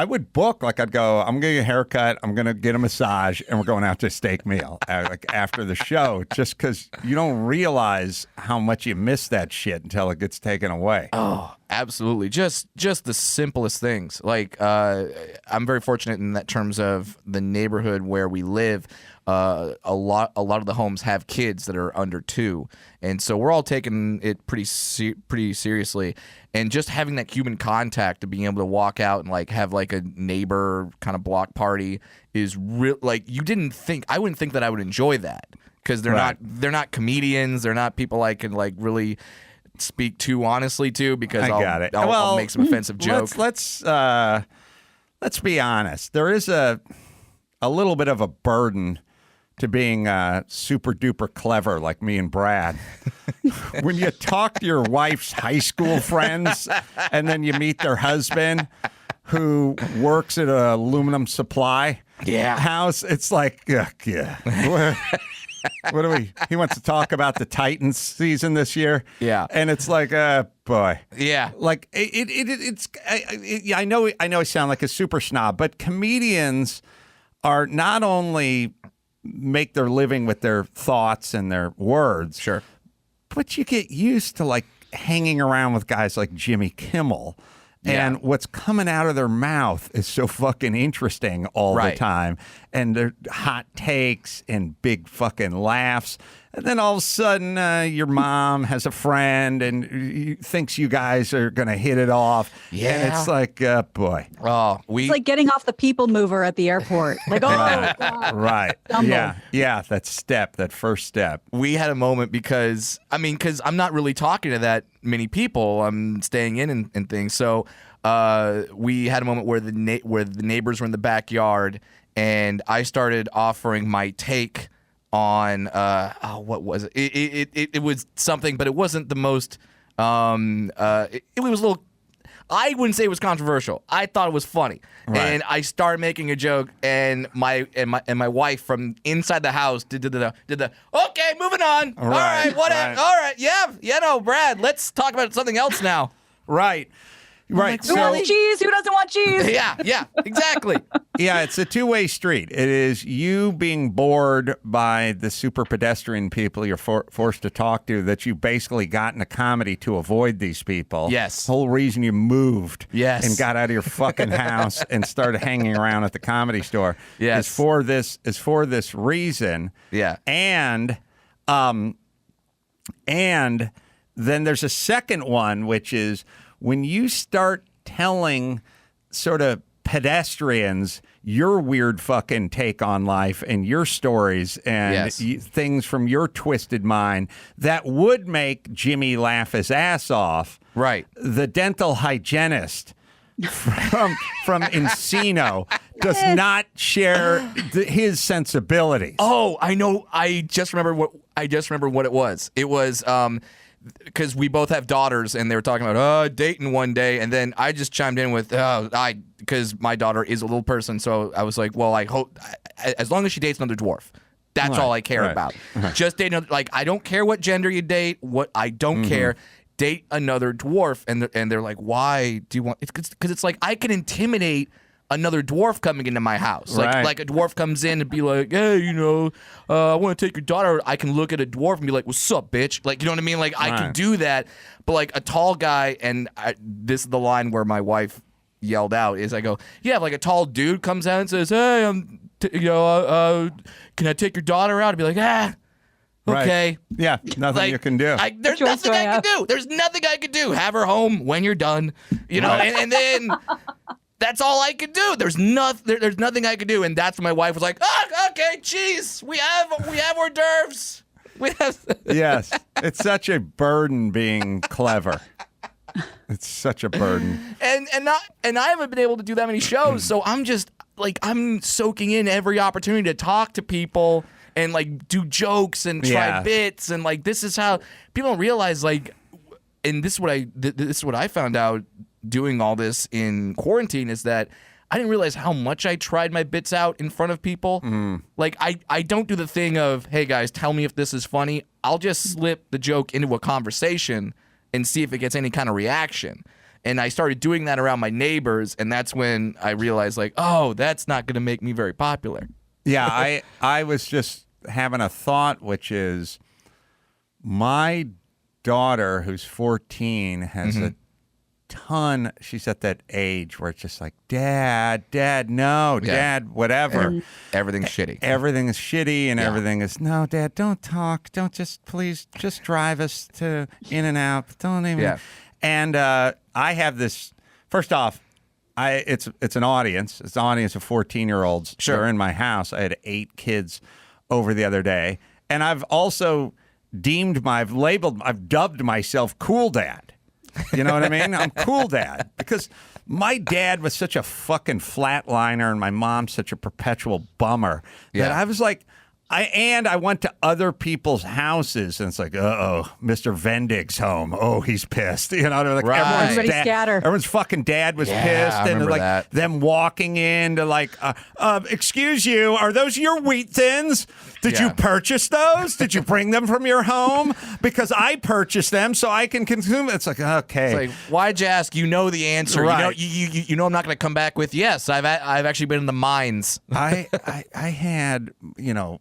would book, like I'd go, I'm going to get a haircut, I'm going to get a massage, and we're going out to a steak meal like after the show, just because you don't realize how much you miss that shit until it gets taken away. Oh, absolutely. Just the simplest things. Like I'm very fortunate in that terms of the neighborhood where we live. A lot of the homes have kids that are under 2, and so we're all taking it pretty seriously. And just having that human contact of being able to walk out and like have like a neighbor kind of block party is real. Like I wouldn't think that I would enjoy that because they're not comedians. They're not people I can like really speak too honestly to because I'll make some offensive joke. Let's be honest. There is a little bit of a burden to being super duper clever like me and Brad. When you talk to your wife's high school friends and then you meet their husband who works at an aluminum supply house, it's like, what do we? He wants to talk about the Titans season this year. Yeah. And it's like, boy. Yeah. Like I know I sound like a super snob, but comedians are not only make their living with their thoughts and their words. Sure. But you get used to like hanging around with guys like Jimmy Kimmel. And what's coming out of their mouth is so fucking interesting all the time. And they're hot takes and big fucking laughs. And then all of a sudden, your mom has a friend and thinks you guys are going to hit it off. Yeah. And it's like, boy. Oh, it's like getting off the people mover at the airport. Like, God. Right. Yeah. That first step. We had a moment because I'm not really talking to that many people. I'm staying in and things. So we had a moment where the neighbors were in the backyard and I started offering my take on what was it? It was something, but it wasn't the most. It was a little. I wouldn't say it was controversial. I thought it was funny, and I started making a joke, and my wife from inside the house did the okay, moving on. All right, whatever. All right, no, Brad, let's talk about something else now. Right. Right. Who wants cheese? Who doesn't want cheese? Yeah, exactly. Yeah, it's a two-way street. It is you being bored by the super pedestrian people you're forced to talk to that you basically got into comedy to avoid these people. Yes. The whole reason you moved and got out of your fucking house and started hanging around at the Comedy Store is for this reason. Yeah. And then there's a second one, which is when you start telling sort of pedestrians your weird fucking take on life and your stories and things from your twisted mind that would make Jimmy laugh his ass off. Right. The dental hygienist from Encino does not share his sensibilities. Oh, I know. I just remember what it was. It was because we both have daughters, and they were talking about dating one day, and then I just chimed in with because my daughter is a little person, so I was like, well, I hope as long as she dates another dwarf. That's all I care about. Just date another. Like, I don't care what gender you date. What I don't care. Date another dwarf, and they're like, why do you want? It's because it's like I can intimidate another dwarf coming into my house. Like a dwarf comes in and be like, hey, I want to take your daughter. I can look at a dwarf and be like, what's up, bitch? Like, you know what I mean? Like, I can do that. But like a tall guy, and this is the line where my wife yelled out is I go, yeah, if like a tall dude comes out and says, hey, can I take your daughter out? I'd be like, okay. Right. Yeah, nothing you can do. There's nothing I can do. There's nothing I can do. Have her home when you're done. And then that's all I could do. There's nothing I could do. And that's when my wife was like, okay, geez, we have hors d'oeuvres. We have. Yes, it's such a burden being clever. It's such a burden. And I haven't been able to do that many shows, so I'm just like I'm soaking in every opportunity to talk to people and like do jokes and try bits, and like this is how people don't realize, like, and this is what I found out doing all this in quarantine is that I didn't realize how much I tried my bits out in front of people. Like I don't do the thing of, hey guys, tell me if this is funny. I'll just slip the joke into a conversation and see if it gets any kind of reaction. And I started doing that around my neighbors, and that's when I realized, like, oh, that's not going to make me very popular. Yeah, I was just having a thought, which is my daughter, who's 14, has a ton. She's at that age where it's just like, Dad, no, Dad, whatever. Everything's shitty. Everything is shitty, and everything is, no, Dad, don't talk. Don't please drive us to In-N-Out. Don't even. Yeah. And I have this, first off, it's an audience. It's an audience of 14-year-olds. Sure. They're in my house. I had 8 kids over the other day. And I've also I've dubbed myself Cool Dad. You know what I mean? I'm Cool Dad. Because my dad was such a fucking flatliner and my mom's such a perpetual bummer that I was like, I went to other people's houses, and it's like, Mr. Vendig's home. Oh, he's pissed. You know, like everyone's fucking dad was pissed, and like them walking in to like, excuse you, are those your wheat thins? Did you purchase those? Did you bring them from your home? Because I purchased them so I can consume. It's like, okay, it's like, why'd you ask? You know the answer. Right. You know I'm not going to come back with yes. I've actually been in the mines. I had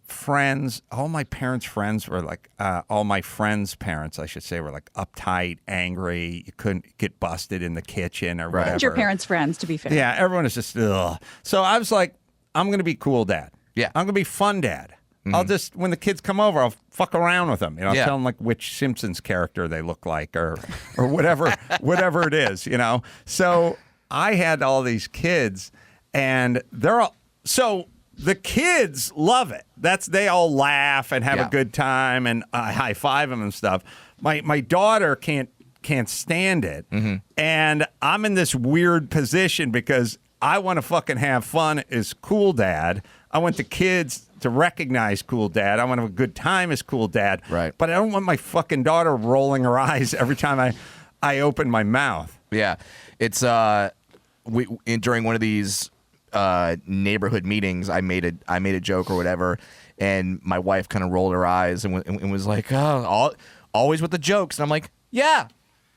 friends. All my parents' friends were like, all my friends' parents, I should say, were like uptight, angry. You couldn't get busted in the kitchen or whatever. Your parents' friends, to be fair. Yeah, everyone is just ugh. So I was like, I'm going to be Cool Dad. Yeah, I'm going to be Fun Dad. I'll just, when the kids come over, I'll fuck around with them. I'll tell them like which Simpsons character they look like or whatever it is. So I had all these kids, and they're all so. The kids love it. They all laugh and have a good time, and I high five them and stuff. My daughter can't stand it, and I'm in this weird position because I want to fucking have fun as Cool Dad. I want the kids to recognize Cool Dad. I want to have a good time as Cool Dad. Right. But I don't want my fucking daughter rolling her eyes every time I open my mouth. Yeah, it's during one of these neighborhood meetings, I made a joke or whatever, and my wife kind of rolled her eyes and was like, "Oh, always with the jokes." And I'm like, "Yeah,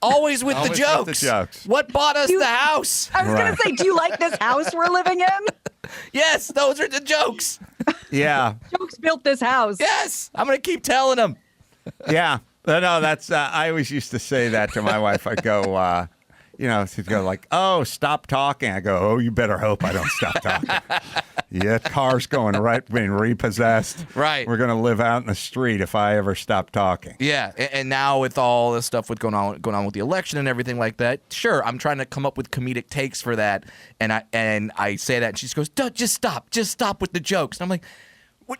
always with the jokes. What bought us the house?" I was going to say, do you like this house we're living in? Yes, those are the jokes. Yeah, jokes built this house. Yes, I'm going to keep telling them. Yeah, no, that's I always used to say that to my wife. I go. She'd go like, "Oh, stop talking." I go, "Oh, you better hope I don't stop talking." Yeah, car's being repossessed. Right. We're going to live out in the street if I ever stop talking. Yeah, and now with all this stuff going on with the election and everything like that, sure, I'm trying to come up with comedic takes for that, and I say that, and she goes, just stop with the jokes. And I'm like,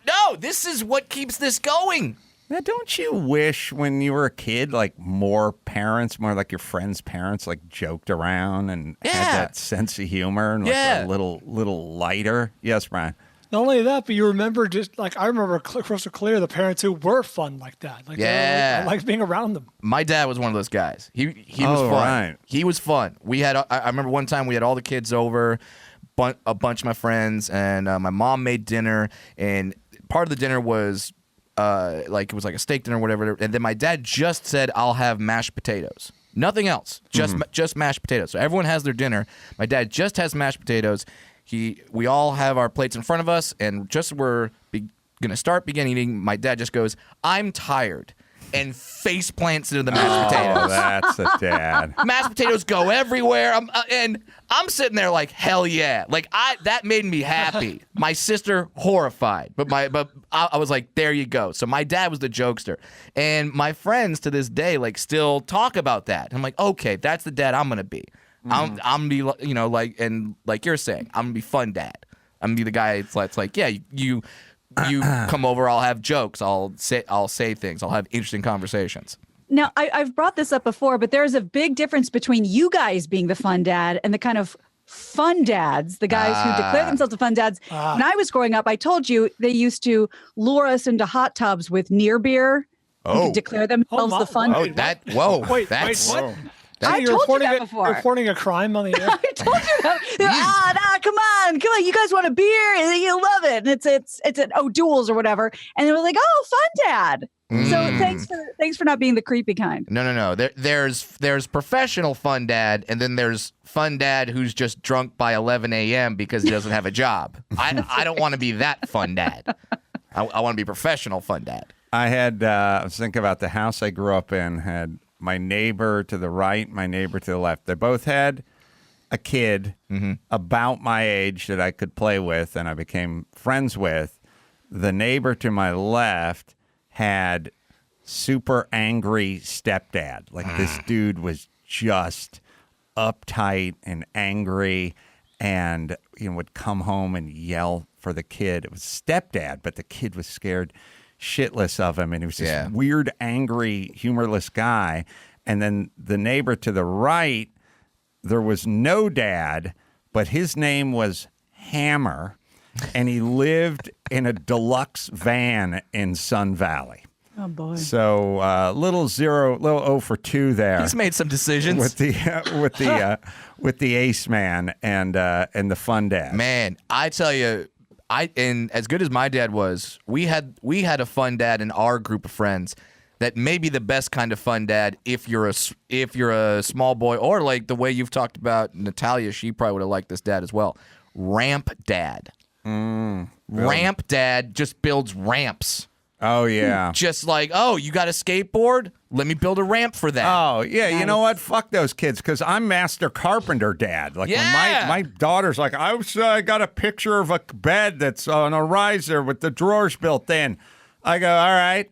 no, this is what keeps this going. Now, don't you wish when you were a kid, like more like your friends' parents, like joked around and had that sense of humor and like a little lighter? Yes, Brian. Not only that, but you remember I remember crystal clear the parents who were fun like that. Like, I liked being around them. My dad was one of those guys. He was fun. Right. He was fun. We had. I remember one time we had all the kids over, a bunch of my friends, and my mom made dinner, and part of the dinner was. It was like a steak dinner or whatever, and then my dad just said, "I'll have mashed potatoes, nothing else, just mashed potatoes." So everyone has their dinner. My dad just has mashed potatoes. We all have our plates in front of us, and just we're gonna begin eating. My dad just goes, "I'm tired," and face plants into the mashed potatoes. Oh, that's a dad. Mashed potatoes go everywhere. I'm sitting there like, hell yeah. Like that made me happy. My sister horrified, but I was like, there you go. So my dad was the jokester, and my friends to this day like still talk about that. I'm like, okay, that's the dad I'm gonna be. I'm gonna be, like you're saying, I'm gonna be fun dad. I'm gonna be the guy that's like, yeah, you come over, I'll have jokes, I'll say things, I'll have interesting conversations. Now, I've brought this up before, but there's a big difference between you guys being the fun dad and the kind of fun dads, the guys who declare themselves the fun dads. When I was growing up, I told you they used to lure us into hot tubs with near beer. Who could declare themselves the fun dad. Wait, what? I told you that before. You're reporting a crime on the air. I told you that. Come on. You guys want a beer? You love it. And it's at O'Doul's or whatever. And they were like, oh, fun dad. So thanks for not being the creepy kind. No. There's professional fun dad, and then there's fun dad who's just drunk by 11 a.m. because he doesn't have a job. I don't want to be that fun dad. I want to be professional fun dad. I was thinking about the house I grew up in, had my neighbor to the right, my neighbor to the left. They both had a kid about my age that I could play with and I became friends with. The neighbor to my left had super angry stepdad. Like this dude was just uptight and angry and would come home and yell for the kid. It was stepdad, but the kid was scared shitless of him, and he was this weird, angry, humorless guy. And then the neighbor to the right, there was no dad, but his name was Hammer, and he lived in a deluxe van in Sun Valley. Oh boy! So little 0 for 2 there. He's made some decisions with the ace man and the fun dad. Man, I tell you. And as good as my dad was, we had a fun dad in our group of friends that may be the best kind of fun dad if you're a small boy, or like the way you've talked about Natalia, she probably would have liked this dad as well. Ramp dad. Ramp dad just builds ramps. Oh, yeah. Just like, oh, you got a skateboard? Let me build a ramp for that. Oh, yeah. You know what? Fuck those kids, because I'm master carpenter dad. Like, when my daughter's like, I got a picture of a bed that's on a riser with the drawers built in. I go, all right.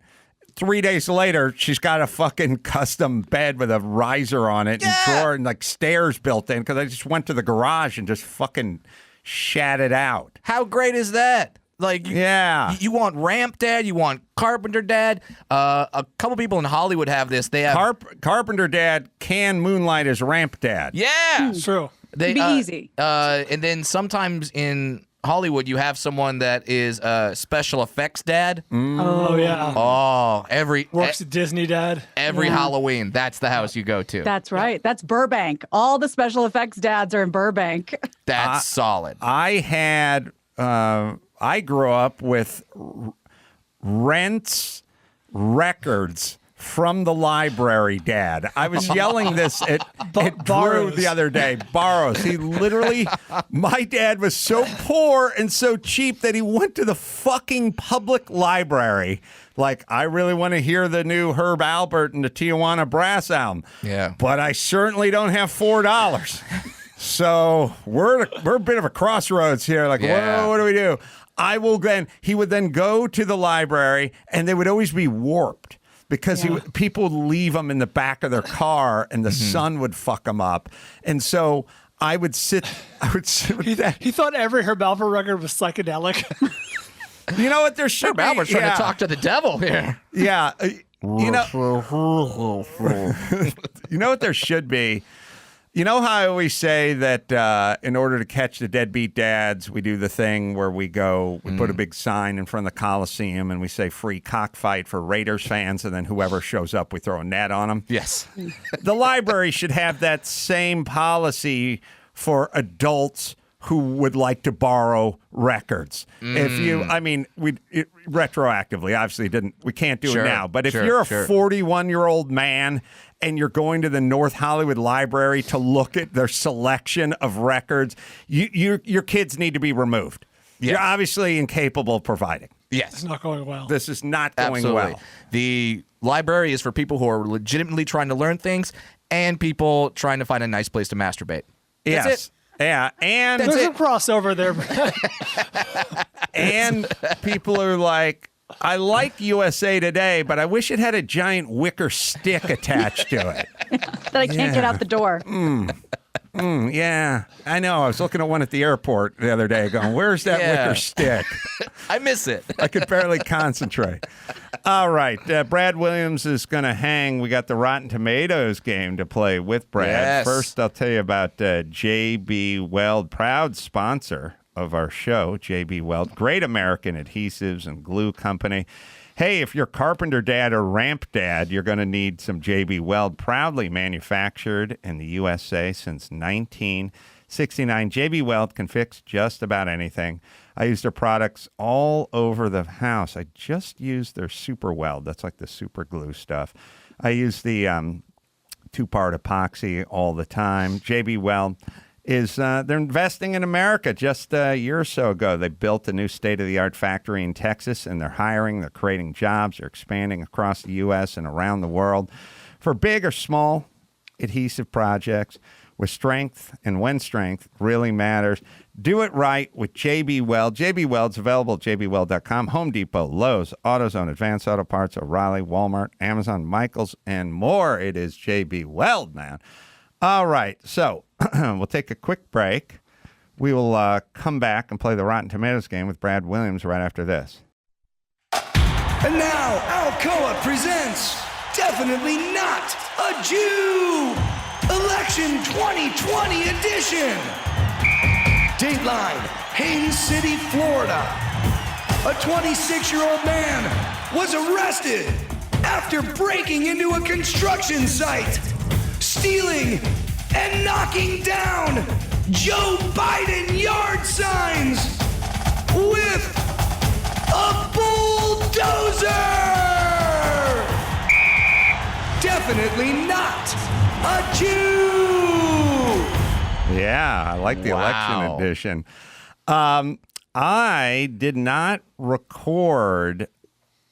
3 days later, she's got a fucking custom bed with a riser on it and drawer and like stairs built in, because I just went to the garage and just fucking shat it out. How great is that? Like, you want ramp dad, you want carpenter dad. A couple people in Hollywood have this. They have carpenter dad can moonlight as ramp dad. Yeah, it's true. It'd be easy. And then sometimes in Hollywood, you have someone that is special effects dad. Oh yeah. Oh, works at Disney dad. Every Halloween, that's the house you go to. That's right. That's Burbank. All the special effects dads are in Burbank. That's solid. I grew up with rents records from the library, Dad. I was yelling this at Drew the other day. Borrows. He literally, my dad was so poor and so cheap that he went to the fucking public library. Like, I really want to hear the new Herb Alpert and the Tijuana Brass album. Yeah. But I certainly don't have $4. So we're a bit of a crossroads here. Like, what do we do? He would then go to the library, and they would always be warped because people would leave them in the back of their car, and the sun would fuck them up. And so I would sit with that. He thought every Herb Alpert record was psychedelic. You know what? There should be. Albert's trying to talk to the devil here. Yeah. You know what there should be? You know how I always say that in order to catch the deadbeat dads, we do the thing where we put a big sign in front of the Coliseum and we say free cockfight for Raiders fans, and then whoever shows up, we throw a net on them? Yes. The library should have that same policy for adults who would like to borrow records. If you, I mean, retroactively, obviously we can't do it now, but if you're a 41-year-old man and you're going to the North Hollywood Library to look at their selection of records, your kids need to be removed. Yes. You're obviously incapable of providing. Yes. It's not going well. This is not going Absolutely. well. The library is for people who are legitimately trying to learn things and people trying to find a nice place to masturbate. That's Yes. it. Yeah, and There's a crossover there. and people are like, I like USA Today, but I wish it had a giant wicker stick attached to it. That I can't get out the door. Yeah, I know. I was looking at one at the airport the other day going, where's that wicker stick? I miss it. I could barely concentrate. All right. Brad Williams is going to hang. We got the Rotten Tomatoes game to play with Brad. Yes. First, I'll tell you about J.B. Weld, proud sponsor of our show, J.B. Weld, great American adhesives and glue company. Hey, if you're carpenter dad or ramp dad, you're going to need some J.B. Weld, proudly manufactured in the USA since 1969. J.B. Weld can fix just about anything. I use their products all over the house. I just use their Super Weld. That's like the super glue stuff. I use the two-part epoxy all the time. J.B. Weld is they're investing in America. Just a year or so ago, they built a new state-of-the-art factory in Texas, and they're hiring, they're creating jobs, they're expanding across the U.S. and around the world for big or small adhesive projects with strength, and when strength really matters. Do it right with J.B. Weld. J.B. Weld's available at jbweld.com, Home Depot, Lowe's, AutoZone, Advanced Auto Parts, O'Reilly, Walmart, Amazon, Michaels, and more. It is J.B. Weld, man. All right, so we'll take a quick break. We will come back and play the Rotten Tomatoes game with Brad Williams right after this. And now, Alcoa presents Definitely Not a Jew! Election 2020 edition! Dateline, Haines City, Florida. A 26-year-old man was arrested after breaking into a construction site, stealing and knocking down Joe Biden yard signs with a bulldozer! Definitely not a Jew! Yeah, I like the election edition. I did not record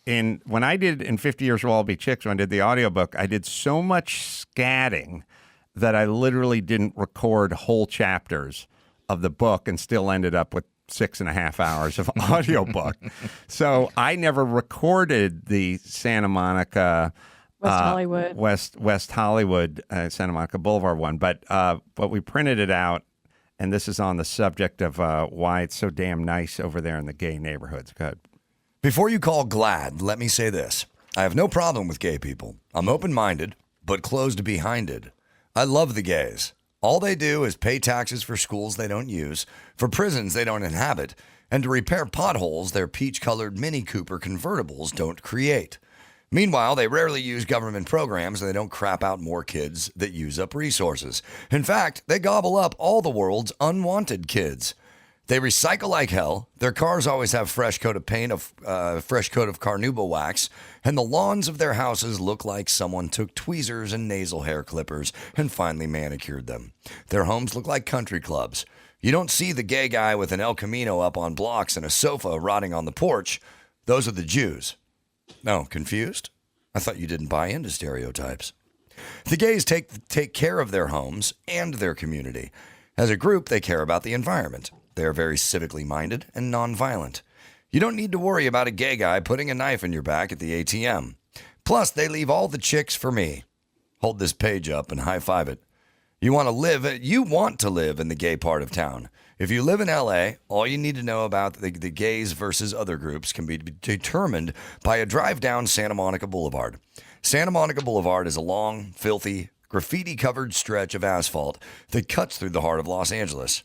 when I did in 50 Years Will All Be Chicks, when I did the audiobook, I did so much scatting that I literally didn't record whole chapters of the book and still ended up with 6.5 hours of audiobook. So I never recorded the Santa Monica West Hollywood, Santa Monica Boulevard one, but we printed it out, and this is on the subject of why it's so damn nice over there in the gay neighborhoods. Go ahead. Before you call GLAD, let me say this. I have no problem with gay people. I'm open-minded, but closed-behinded. I love the gays. All they do is pay taxes for schools they don't use, for prisons they don't inhabit, and to repair potholes their peach-colored Mini Cooper convertibles don't create. Meanwhile, they rarely use government programs, and they don't crap out more kids that use up resources. In fact, they gobble up all the world's unwanted kids. They recycle like hell. Their cars always have fresh coat of paint, fresh coat of carnauba wax, and the lawns of their houses look like someone took tweezers and nasal hair clippers and finally manicured them. Their homes look like country clubs. You don't see the gay guy with an El Camino up on blocks and a sofa rotting on the porch. Those are the Jews. No, confused? I thought you didn't buy into stereotypes. The gays take care of their homes and their community. As a group, they care about the environment. They are very civically minded and nonviolent. You don't need to worry about a gay guy putting a knife in your back at the ATM. Plus, they leave all the chicks for me. Hold this page up and high-five it. You want to live in the gay part of town. If you live in LA, all you need to know about the gays versus other groups can be determined by a drive down Santa Monica Boulevard. Santa Monica Boulevard is a long, filthy, graffiti-covered stretch of asphalt that cuts through the heart of Los Angeles,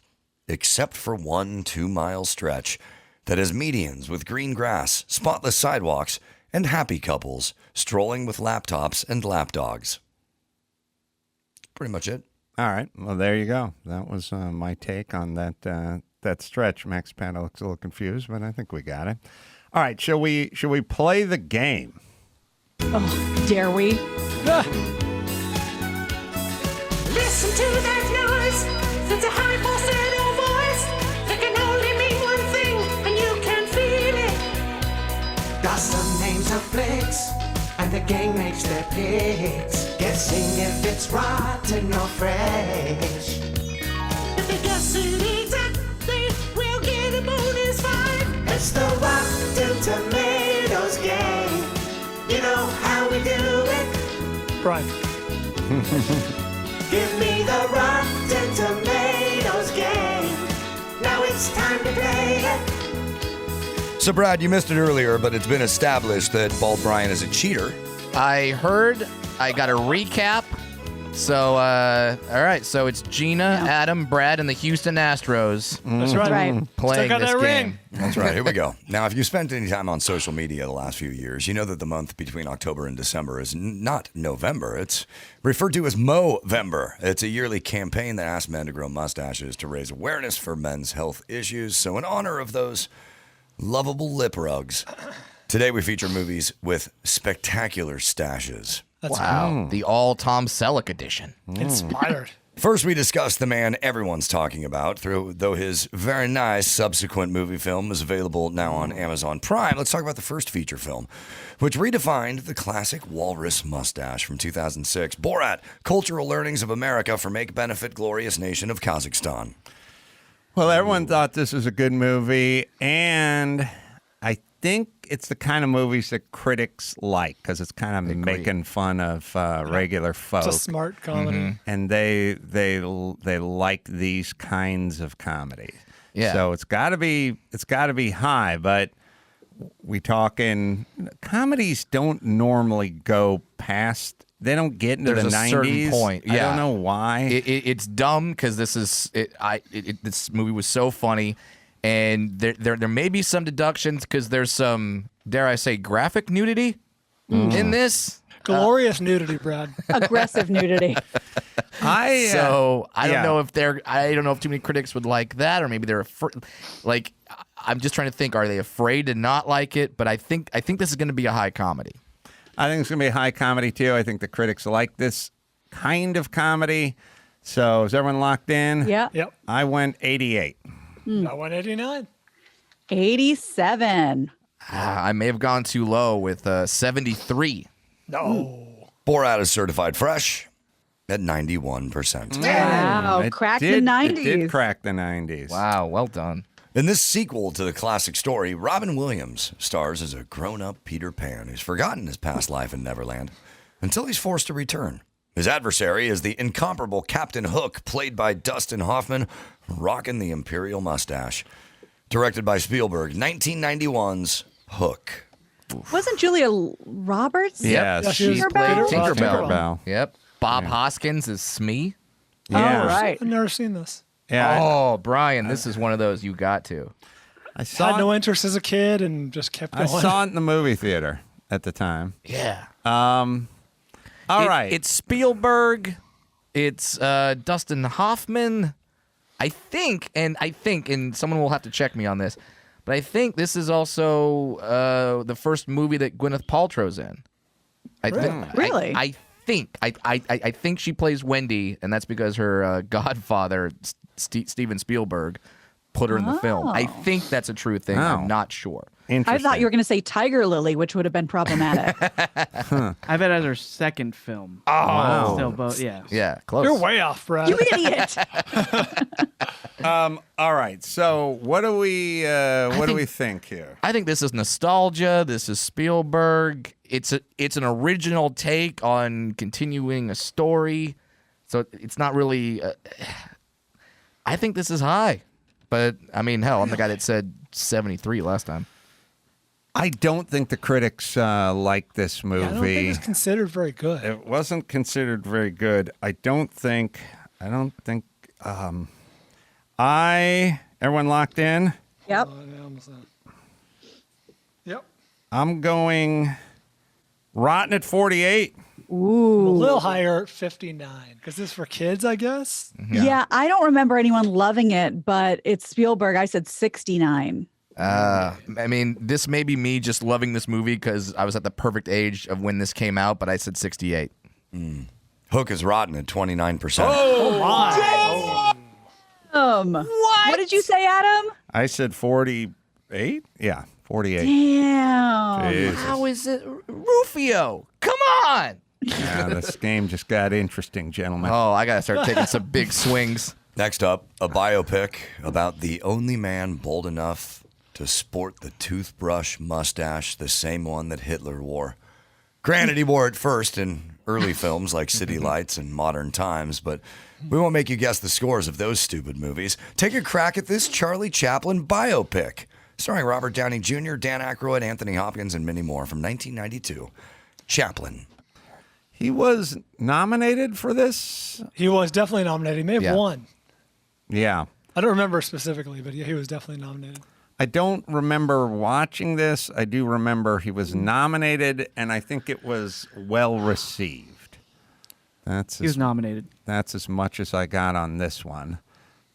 except for one 2-mile stretch that has medians with green grass, spotless sidewalks, and happy couples strolling with laptops and lapdogs. Pretty much it. All right. Well, there you go. That was my take on that stretch. Max Panda looks a little confused, but I think we got it. All right. Shall we play the game? Oh, dare we? Listen to that noise. It's a high falsetto voice. That can only mean one thing, and you can feel it. Dawson names her flicks, and the gang makes their picks, guessing if it's rotten or fresh. If they guess it exactly, we'll get a bonus 5. It's the Rotten Tomatoes game. You know how we do it. Bryan. Give me the Rotten Tomatoes game. Now it's time to play it. So, Brad, you missed it earlier, but it's been established that Bald Bryan is a cheater. I heard. I got a recap. So, all right. So it's Gina, Adam, Brad, and the Houston Astros. That's right. Playing Still got this that game. ring. That's right. Here we go. Now, if you spent any time on social media the last few years, you know that the month between October and December is not November. It's referred to as Movember. It's a yearly campaign that asks men to grow mustaches to raise awareness for men's health issues. So in honor of those lovable lip rugs, today we feature movies with spectacular stashes. Wow. The all Tom Selleck edition. Inspired. First, we discuss the man everyone's talking about, though his very nice subsequent movie film is available now on Amazon Prime. Let's talk about the first feature film, which redefined the classic walrus mustache from 2006. Borat, Cultural Learnings of America for Make Benefit Glorious Nation of Kazakhstan. Well, everyone thought this was a good movie, and I think it's the kind of movies that critics like because it's kind of making fun of regular folk. It's a smart comedy. And they like these kinds of comedy. Yeah. So it's got to be high, but we talking comedies don't normally go past. They don't get into There's the a 90s. certain point. I Yeah. don't know why. It's dumb because this movie was so funny. And there may be some deductions because there's some, dare I say, graphic nudity in this. Glorious nudity, Brad. Aggressive nudity. I don't know if too many critics would like that, or maybe they're I'm just trying to think, are they afraid to not like it? But I think this is going to be a high comedy. I think it's going to be a high comedy too. I think the critics like this kind of comedy. So is everyone locked in? Yeah. Yep. I went 88. I went 89. 87. I may have gone too low with 73. No. Borat is certified fresh at 91%. Wow. Cracked the 90s. It did crack the 90s. Wow, well done. In this sequel to the classic story, Robin Williams stars as a grown-up Peter Pan who's forgotten his past life in Neverland until he's forced to return. His adversary is the incomparable Captain Hook, played by Dustin Hoffman, rocking the imperial mustache. Directed by Spielberg, 1991's Hook. Wasn't Julia Roberts? Yes. Yeah, she was Tinkerbell? Tinkerbell. Yep. Bob Hoskins is Smee. Yeah. Oh, right. I've never seen this. Yeah. Oh, Bryan, this is one of those you got to. I saw Had no interest as a kid and just kept I going. saw it in the movie theater at the time. Yeah. All right. It's Spielberg. It's Dustin Hoffman. I think, and someone will have to check me on this, but I think this is also the first movie that Gwyneth Paltrow's in. Really? I think she plays Wendy, and that's because her godfather, Steven Spielberg, put her in the film. I think that's a true thing. Oh. I'm not sure. I thought you were going to say Tiger Lily, which would have been problematic. I bet that's her second film. Oh, wow. Still both, yeah. Yeah, close. You're way off, Brad. You idiot. All right. So what do we think here? I think this is nostalgia. This is Spielberg. It's an original take on continuing a story. So it's not really. I think this is high, but I mean, hell, I'm the guy that said 73 last time. I don't think the critics like this movie. Yeah, I don't think it's considered very good. It wasn't considered very good. I don't think. Everyone locked in? Yep. Yep. I'm going rotten at 48. Ooh. A little higher at 59 because this is for kids, I guess. Yeah, I don't remember anyone loving it, but it's Spielberg. I said 69. I mean, this may be me just loving this movie because I was at the perfect age of when this came out, but I said 68. Hook is rotten at 29%. Oh my. What did you say, Adam? I said 48? Yeah, 48. Damn. Jesus. How is it? Rufio, come on. Yeah, this game just got interesting, gentlemen. Oh, I got to start taking some big swings. Next up, a biopic about the only man bold enough to sport the toothbrush mustache, the same one that Hitler wore. Granted, he wore it first in early films like City Lights and Modern Times, but we won't make you guess the scores of those stupid movies. Take a crack at this Charlie Chaplin biopic, starring Robert Downey Jr., Dan Aykroyd, Anthony Hopkins, and many more from 1992. Chaplin. He was nominated for this? He was definitely nominated. He may have won. Yeah. I don't remember specifically, but yeah, he was definitely nominated. I don't remember watching this. I do remember he was nominated, and I think it was well received. He was nominated. That's as much as I got on this one.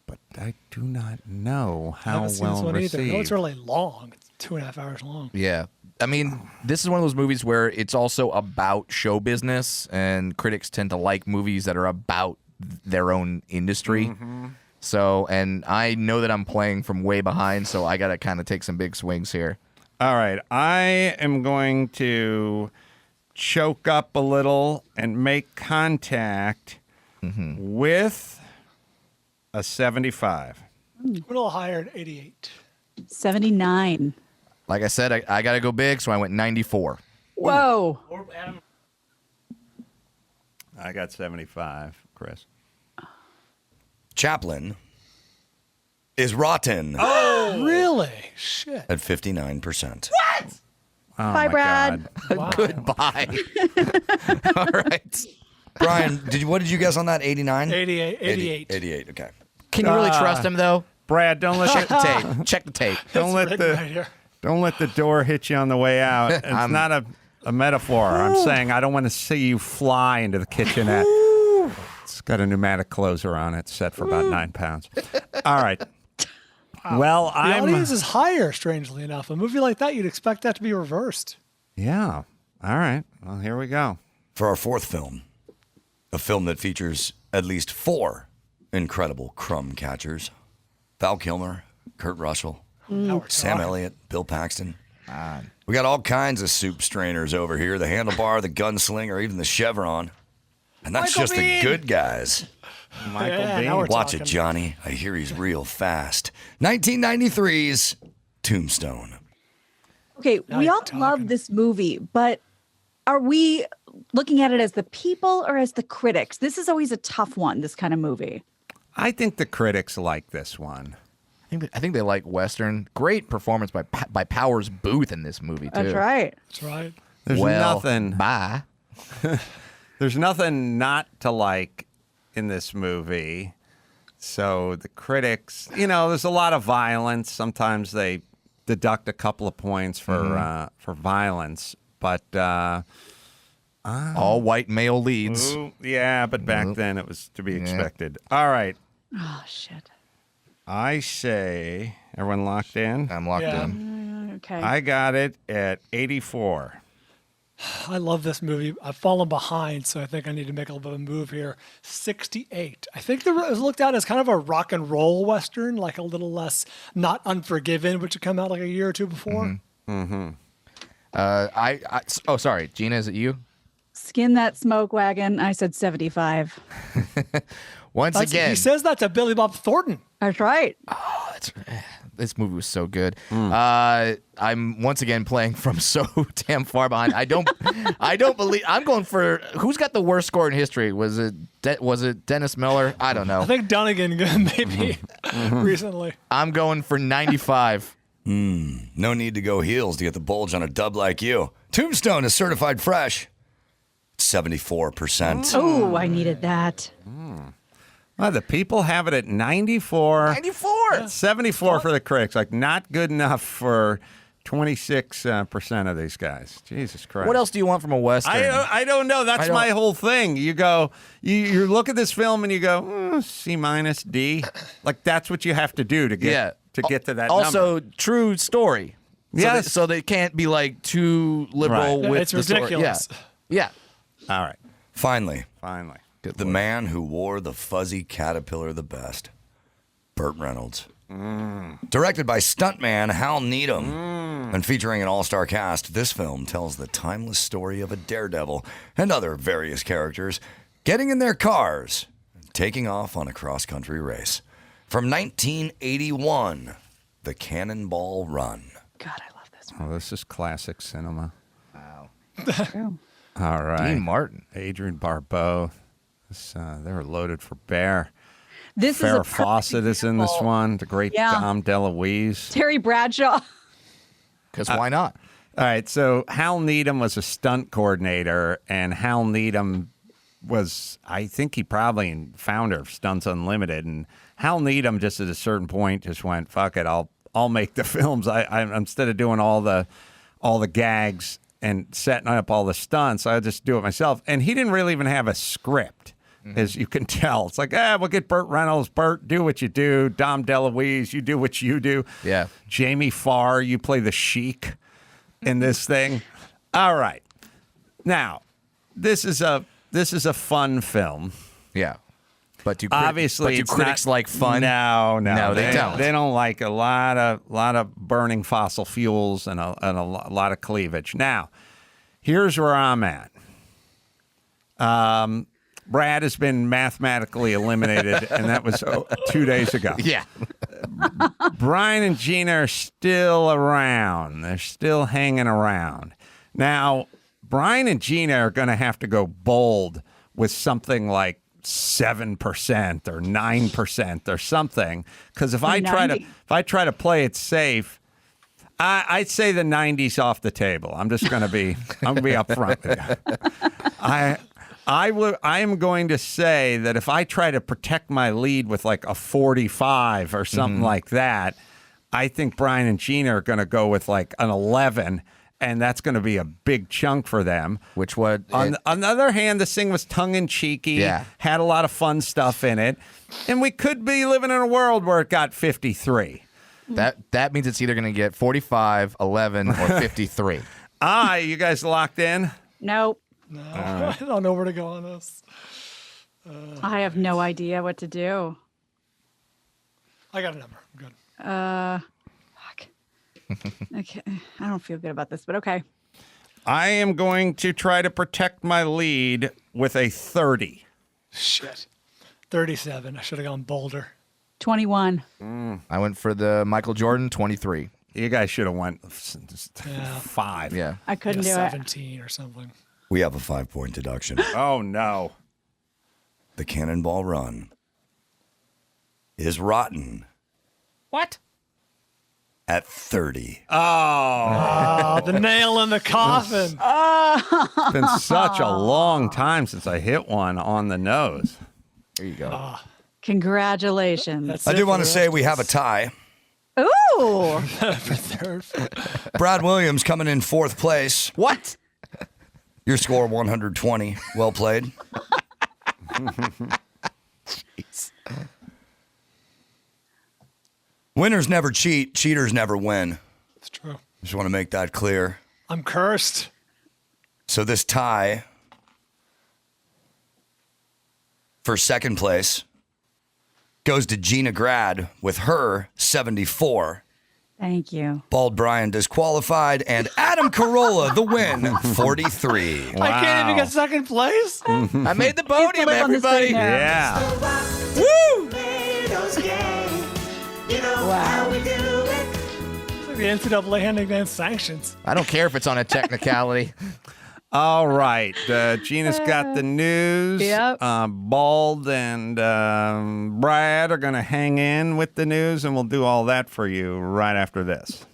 But I do not know how haven't seen this well one received. either. No, it's really long. It's 2.5 hours long. Yeah. I mean, this is one of those movies where it's also about show business, and critics tend to like movies that are about their own industry. Mm-hmm. So, and I know that I'm playing from way behind, so I got to kind of take some big swings here. All right. I am going to choke up a little and make contact with a 75. A little higher at 88. 79. Like I said, I got to go big, so I went 94. Whoa. I got 75, Chris. Chaplin is rotten Oh, really? Shit. at 59%. What? Oh, Bye, my Brad. God. Wow. Goodbye. All right. Brian, what did you guess on that? 89? 88. 88, okay. Can you really trust him, though? Brad, don't let Check the tape. Check the tape. don't let Written the right here. don't let the door hit you on the way out. It's not a metaphor. I'm saying I don't want to see you fly into the kitchenette. It's got a pneumatic closer on it, set for about 9 pounds. All right. Well, The I'm. audience is higher, strangely enough. A movie like that, you'd expect that to be reversed. Yeah. All right. Well, here we go. For our fourth film, a film that features at least 4 incredible crumb catchers. Val Kilmer, Kurt Russell, Now we're Sam talking. Elliott, Bill Paxton. We got all kinds of soup strainers over here. The handlebar, the gunslinger, even the chevron. And that's Michael just the Biehn. good guys. Michael Yeah, Biehn. now we're Watch talking. it, Johnny. I hear he's real fast. 1993's Tombstone. Okay, Now we you're all talking. love this movie, but are we looking at it as the people or as the critics? This is always a tough one, this kind of movie. I think the critics like this one. I think they like Western. Great performance by Powers Booth in this movie, too. That's right. That's right. There's nothing. Bye. There's nothing not to like in this movie. So the critics, there's a lot of violence. Sometimes they deduct a couple of points for violence, but All white male leads. yeah, but back then it was to be expected. All right, Oh, shit. I say everyone locked in. I'm locked Yeah. in. Okay. I got it at 84. I love this movie. I've fallen behind, so I think I need to make a little bit of a move here. 68. I think it was looked at as kind of a rock and roll Western, like a little less Not Unforgiven, which had come out like a year or two before. Oh, sorry. Gina, is it you? Skin that smoke wagon. I said 75. Once again. He says that to Billy Bob Thornton. That's right. Oh, this movie was so good. I'm once again playing from so damn far behind. I don't believe. I'm going for who's got the worst score in history. Was it Dennis Miller? I don't know. I think Dunnigan maybe recently. I'm going for 95. No need to go heels to get the bulge on a dub like you. Tombstone is certified fresh. 74%. Oh, I needed that. Well, the people have it at 94. 94. 74 for the critics. Like, not good enough for 26% of these guys. Jesus Christ. What else do you want from a Western? I don't know. That's my whole thing. You go, you look at this film and you go, C minus, D. Like, that's what you have to do to get to that also, number. true story. Yes. So they can't be like too liberal with it's the ridiculous. story. Yeah. All right. Finally, Good the Lord. man who wore the fuzzy caterpillar the best, Burt Reynolds. Directed by stuntman Hal Needham and featuring an all-star cast, this film tells the timeless story of a daredevil and other various characters getting in their cars and taking off on a cross-country race. From 1981, The Cannonball Run. God, I love this. Oh, this is classic cinema. Wow. True. All right. Dean Martin. Adrian Barbeau. They were loaded for bear. This Farrah is a Fawcett is in this example. one. The great Dom DeLuise. Terry Bradshaw. Because why not? All right, so Hal Needham was a stunt coordinator, and Hal Needham was, I think he probably founder of Stunts Unlimited, and Hal Needham just at a certain point just went, fuck it, I'll make the films. I instead of doing all the gags and setting up all the stunts, I'll just do it myself. And he didn't really even have a script. As you can tell. It's like, we'll get Burt Reynolds. Burt, do what you do. Dom DeLuise, you do what you do. Yeah. Jamie Farr, you play the Sheik in this thing. All right. Now, this is a fun film. Yeah. But do Obviously, it's critics not, like fun? No, they don't. They don't like a lot of burning fossil fuels and a lot of cleavage. Now, here's where I'm at. Brad has been mathematically eliminated, and that was 2 days ago. Yeah. Bryan and Gina are still around. They're still hanging around. Now, Bryan and Gina are going to have to go bold with something like 7% or 9% or something. Because if I try to play it safe, I'd say the 90's off the table. I'm going to be upfront with you. I am going to say that if I try to protect my lead with like a 45 or something like that, I think Bryan and Gina are going to go with like an 11, and that's going to be a big chunk for them. Which would... On the other hand, this thing was tongue-in-cheeky, had a lot of fun stuff in it, and we could be living in a world where it got 53. That means it's either going to get 45, 11, or 53. You guys locked in? Nope. No, I don't know where to go on this. I have no idea what to do. I got a number. I'm good. Fuck. Okay. I don't feel good about this, but okay. I am going to try to protect my lead with a 30. Shit. 37. I should have gone bolder. 21. I went for the Michael Jordan, 23. You guys should have went 5. Yeah. I couldn't do it. 17 or something. We have a 5-point deduction. Oh, no. The Cannonball Run is rotten. What? At 30. Oh, the nail in the coffin. It's been such a long time since I hit one on the nose. There you go. Congratulations. I do want to say we have a tie. Ooh. For third. Brad Williams coming in 4th place. What? Your score 120. Well played. Jeez. Winners never cheat. Cheaters never win. It's true. Just want to make that clear. I'm cursed. So this tie for 2nd place goes to Gina Grad with her 74. Thank you. Bald Bryan disqualified, and Adam Carolla the win, 43. Wow. I can't even get 2nd place. I made the podium, everybody. Yeah. Woo! You know how we do it. the NCAA handing down sanctions. I don't care if it's on a technicality. All right. Gina's got the news. Yep. Bald and Brad are going to hang in with the news, and we'll do all that for you right after this.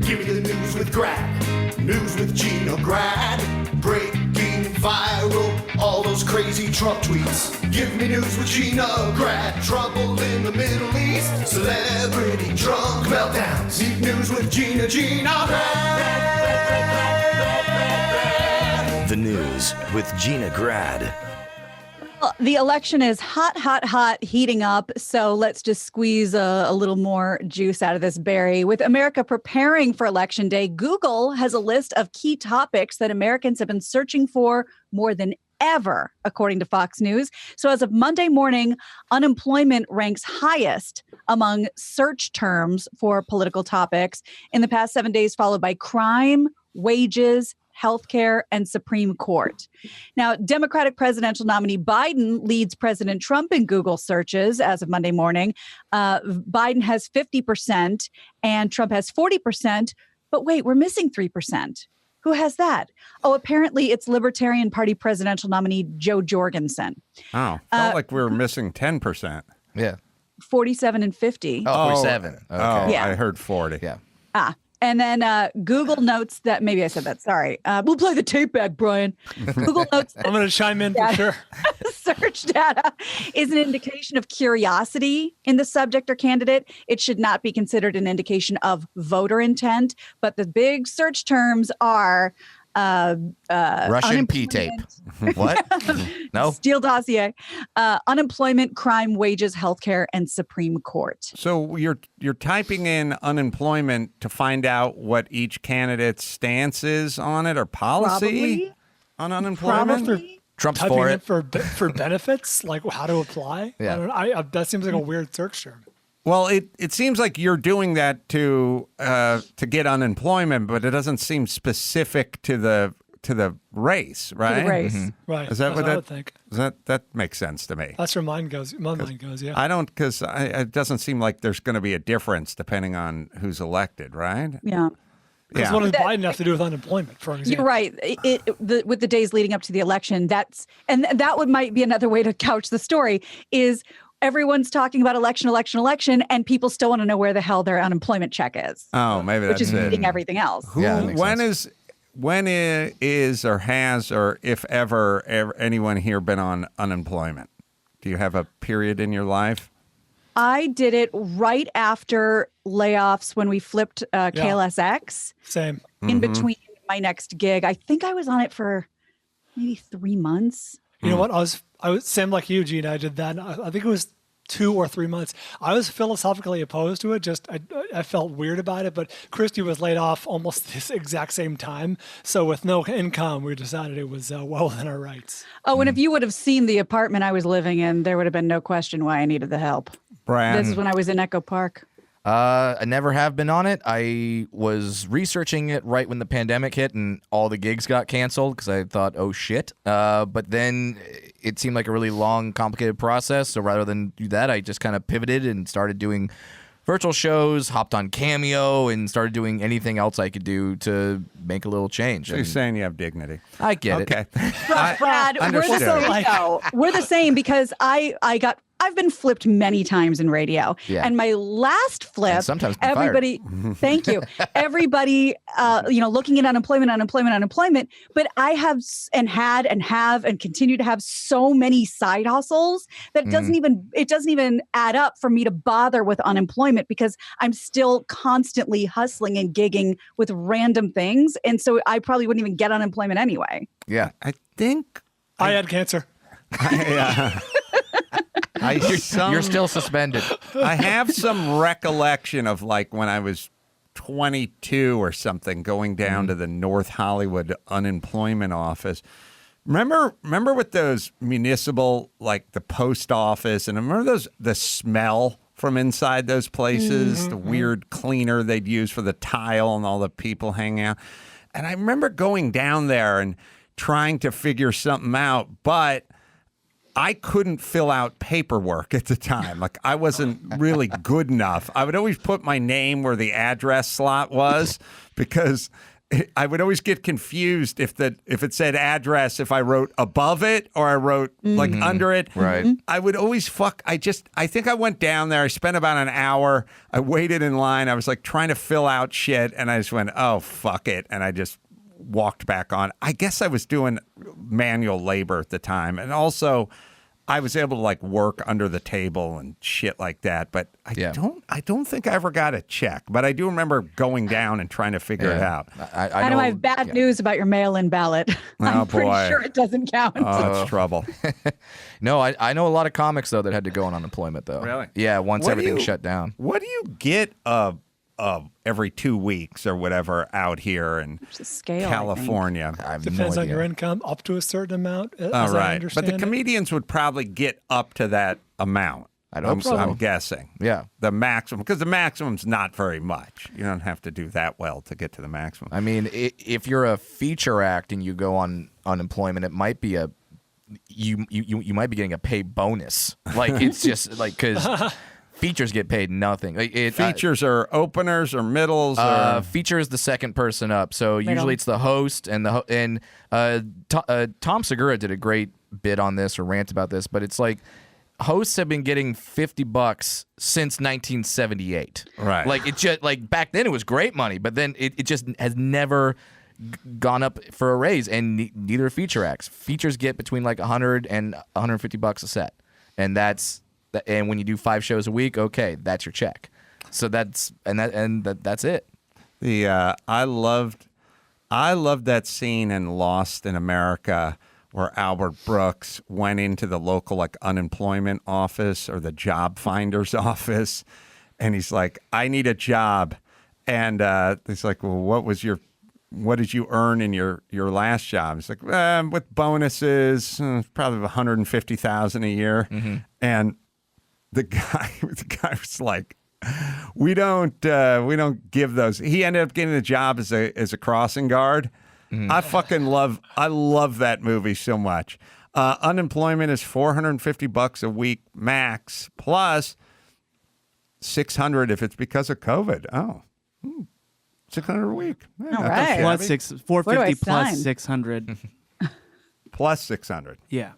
Give me the news with Grad. News with Gina Grad. Breaking viral, all those crazy Trump tweets. Give me news with Gina Grad. Trouble in the Middle East. Celebrity drunk meltdowns. Need news with Gina Grad. The news with Gina Grad. Well, the election is hot, heating up. So let's just squeeze a little more juice out of this berry. With America preparing for Election Day, Google has a list of key topics that Americans have been searching for more than ever, according to Fox News. So as of Monday morning, unemployment ranks highest among search terms for political topics in the past 7 days, followed by crime, wages, healthcare, and Supreme Court. Now, Democratic presidential nominee Biden leads President Trump in Google searches as of Monday morning. Biden has 50% and Trump has 40%. But wait, we're missing 3%. Who has that? Oh, apparently it's Libertarian Party presidential nominee Joe Jorgensen. Oh, felt like we were missing 10%. Yeah. 47 and 50. Oh, 47. Okay. Oh, Yeah. I heard 40. Yeah. And then Google notes that, maybe I said that, sorry. We'll play the tape back, Bryan. Google notes that I'm going to chime in for sure. search data is an indication of curiosity in the subject or candidate. It should not be considered an indication of voter intent. But the big search terms are Russian P-tape. What? No? Steele dossier, unemployment, crime, wages, healthcare, and Supreme Court. So you're typing in unemployment to find out what each candidate's stance is on it or policy Probably. on unemployment? Probably. Trump's Typing for in it. for benefits, like how to apply. Yeah. That seems like a weird search term. Well, it seems like you're doing that to get unemployment, but it doesn't seem specific to the race, right? To the race. Right. Is that That's what I would think. that makes sense to me? That's where mine goes. My mind goes, yeah. I don't, because it doesn't seem like there's going to be a difference depending on who's elected, right? Yeah. Because what does Biden have to do with unemployment, for example? You're right. With the days leading up to the election, that might be another way to couch the story is everyone's talking about election, and people still want to know where the hell their unemployment check is. Oh, maybe that's which is it. beating everything else. When is or has or if ever anyone here been on unemployment? Do you have a period in your life? I did it right after layoffs when we flipped KLSX. Same. In between my next gig. I think I was on it for maybe 3 months. You know what? I was same like you, Gina. I did that. I think it was 2 or 3 months. I was philosophically opposed to it. Just I felt weird about it. But Christy was laid off almost this exact same time. So with no income, we decided it was well within our rights. Oh, and if you would have seen the apartment I was living in, there would have been no question why I needed the help. Bryan. This is when I was in Echo Park. I never have been on it. I was researching it right when the pandemic hit and all the gigs got canceled because I thought, oh shit. But then it seemed like a really long, complicated process. So rather than do that, I just kind of pivoted and started doing virtual shows, hopped on Cameo, and started doing anything else I could do to make a little change. So you're saying you have dignity. I get it. Okay. Brad, we're the same. though. We're the same because I've been flipped many times in radio. Yeah. And my last flip, And sometimes been everybody, thank you. Everybody, looking at unemployment, but I have and continue to have so many side hustles that it doesn't even add up for me to bother with unemployment because I'm still constantly hustling and gigging with random things. And so I probably wouldn't even get unemployment anyway. Yeah. I think I had cancer. You're still suspended. I have some recollection of like when I was 22 or something going down to the North Hollywood unemployment office. Remember with those municipal, like the post office, and remember the smell from inside those places, the weird cleaner they'd use for the tile and all the people hanging out. And I remember going down there and trying to figure something out, but I couldn't fill out paperwork at the time. Like, I wasn't really good enough. I would always put my name where the address slot was because I would always get confused if it said address, if I wrote above it or I wrote like under it. Right. I would always I think I went down there. I spent about an hour. I waited in line. I was like trying to fill out shit and I just went, oh, fuck it. And I just walked back on. I guess I was doing manual labor at the time. And also I was able to like work under the table and shit like that. But I don't think I ever got a check. But I do remember going down and trying to figure it out. I know I have bad news about your mail-in ballot. I'm pretty sure it doesn't count. Oh, that's trouble. No, I know a lot of comics, though, that had to go on unemployment, though. Really? Yeah, once everything shut down. What do you get every 2 weeks or whatever out here in California? Depends on your income, up to a certain amount, as I understand but the comedians would probably get up to that amount. I'm guessing. Yeah. The maximum, because the maximum's not very much. You don't have to do that well to get to the maximum. I mean, if you're a feature act and you go on unemployment, it might be you might be getting a pay bonus. Like, it's just like, because features get paid nothing. Features are openers or middles. Feature is the second person up. So usually it's the host and Tom Segura did a great bit on this or rant about this, but it's like hosts have been getting $50 since 1978. Right. Like, it just like back then it was great money, but then it just has never gone up for a raise, and neither feature acts. Features get between like $100 and $150 a set, and and when you do 5 shows a week, okay, that's your check. So that's it. I loved that scene in Lost in America where Albert Brooks went into the local like unemployment office or the job finder's office, and he's like, I need a job. And he's like, well, what did you earn in your last job? He's like, with bonuses, probably $150,000 a year. Mm-hmm. And the guy was like, we don't give those. He ended up getting a job as a crossing guard. Mm-hmm. I love that movie so much. Unemployment is $450 a week max, plus $600 if it's because of COVID. Oh, $600 a week. Yeah, all right. Plus 450 plus 600. Plus 600. Yeah.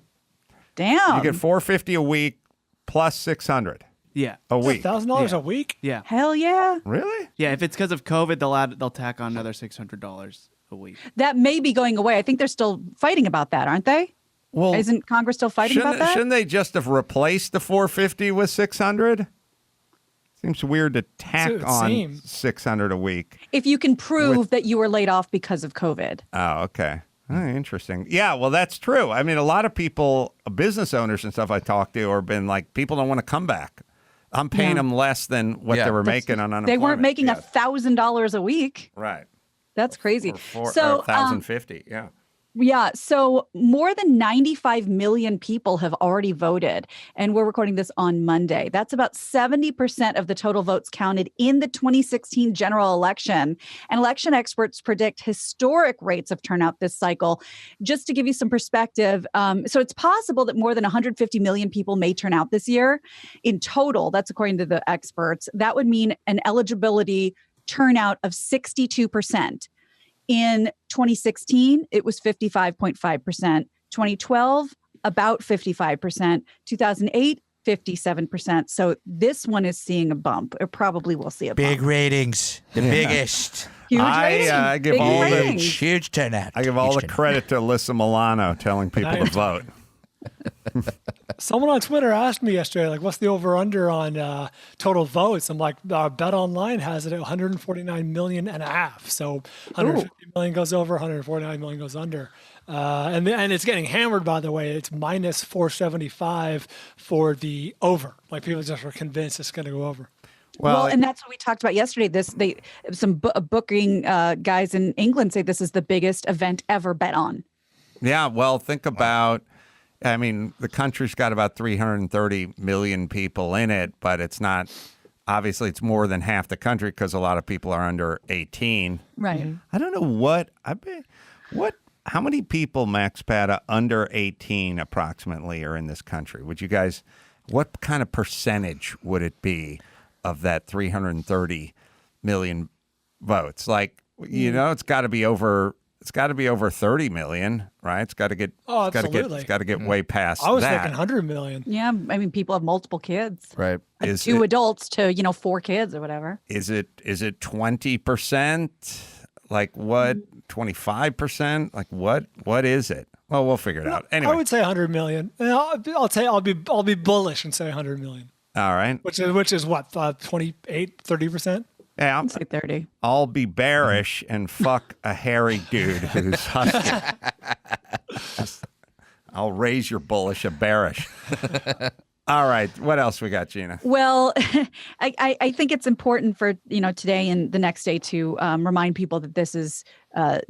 Damn. You get $450 a week plus 600. Yeah. A week. $1,000 a week? Yeah. Hell yeah. Really? Yeah. If it's because of COVID, they'll tack on another $600 a week. That may be going away. I think they're still fighting about that, aren't they? Well, isn't Congress still fighting about that? Shouldn't they just have replaced the 450 with 600? Seems weird to tack on 600 a week. If you can prove that you were laid off because of COVID. Oh, okay. Oh, interesting. Yeah, well, that's true. I mean, a lot of people, business owners and stuff I talk to, have been like, people don't want to come back. I'm paying them less than what they were making on unemployment. They weren't making $1,000 a week. Right. That's crazy. So $1,050. Yeah. Yeah. So more than 95 million people have already voted. And we're recording this on Monday. That's about 70% of the total votes counted in the 2016 general election. And election experts predict historic rates of turnout this cycle. Just to give you some perspective, so it's possible that more than 150 million people may turn out this year in total. That's according to the experts. That would mean an eligibility turnout of 62%. In 2016, it was 55.5%. 2012, about 55%. 2008, 57%. So this one is seeing a bump. It probably will see a big bump. ratings, the biggest. Huge ratings. I give big all ratings. Huge turnout. I give all the credit to Alyssa Milano telling people to vote. Someone on Twitter asked me yesterday, like, what's the over-under on total votes? I'm like, Bet Online has it at 149 million and a half. So 150 million goes over, 149 million goes under. And it's getting hammered, by the way. It's minus 475 for the over. Like, people just are convinced it's going to go over. Well, and that's what we talked about yesterday. Some booking guys in England say this is the biggest event ever bet on. Yeah, well, think about, I mean, the country's got about 330 million people in it, but it's not, obviously it's more than half the country because a lot of people are under 18. Right. I don't know what How many people, Max Pata, under 18 approximately are in this country? Would you guys, what kind of percentage would it be of that 330 million votes? Like, you know, it's got to be over 30 million, right? It's got to get way past I was that. thinking 100 million. Yeah, I mean, people have multiple kids. Right. Like two adults to 4 kids or whatever. Is it 20%? Like what? 25%? Like what is it? Well, we'll figure it out. Anyway, I would say 100 million. And I'll be bullish and say 100 million. All right. Which is what, 28, 30%? Yeah, I'd say 30. I'll be bearish and fuck a hairy dude who's husky. I'll raise your bullish a bearish. All right. What else we got, Gina? Well, I think it's important for, today and the next day to remind people that this is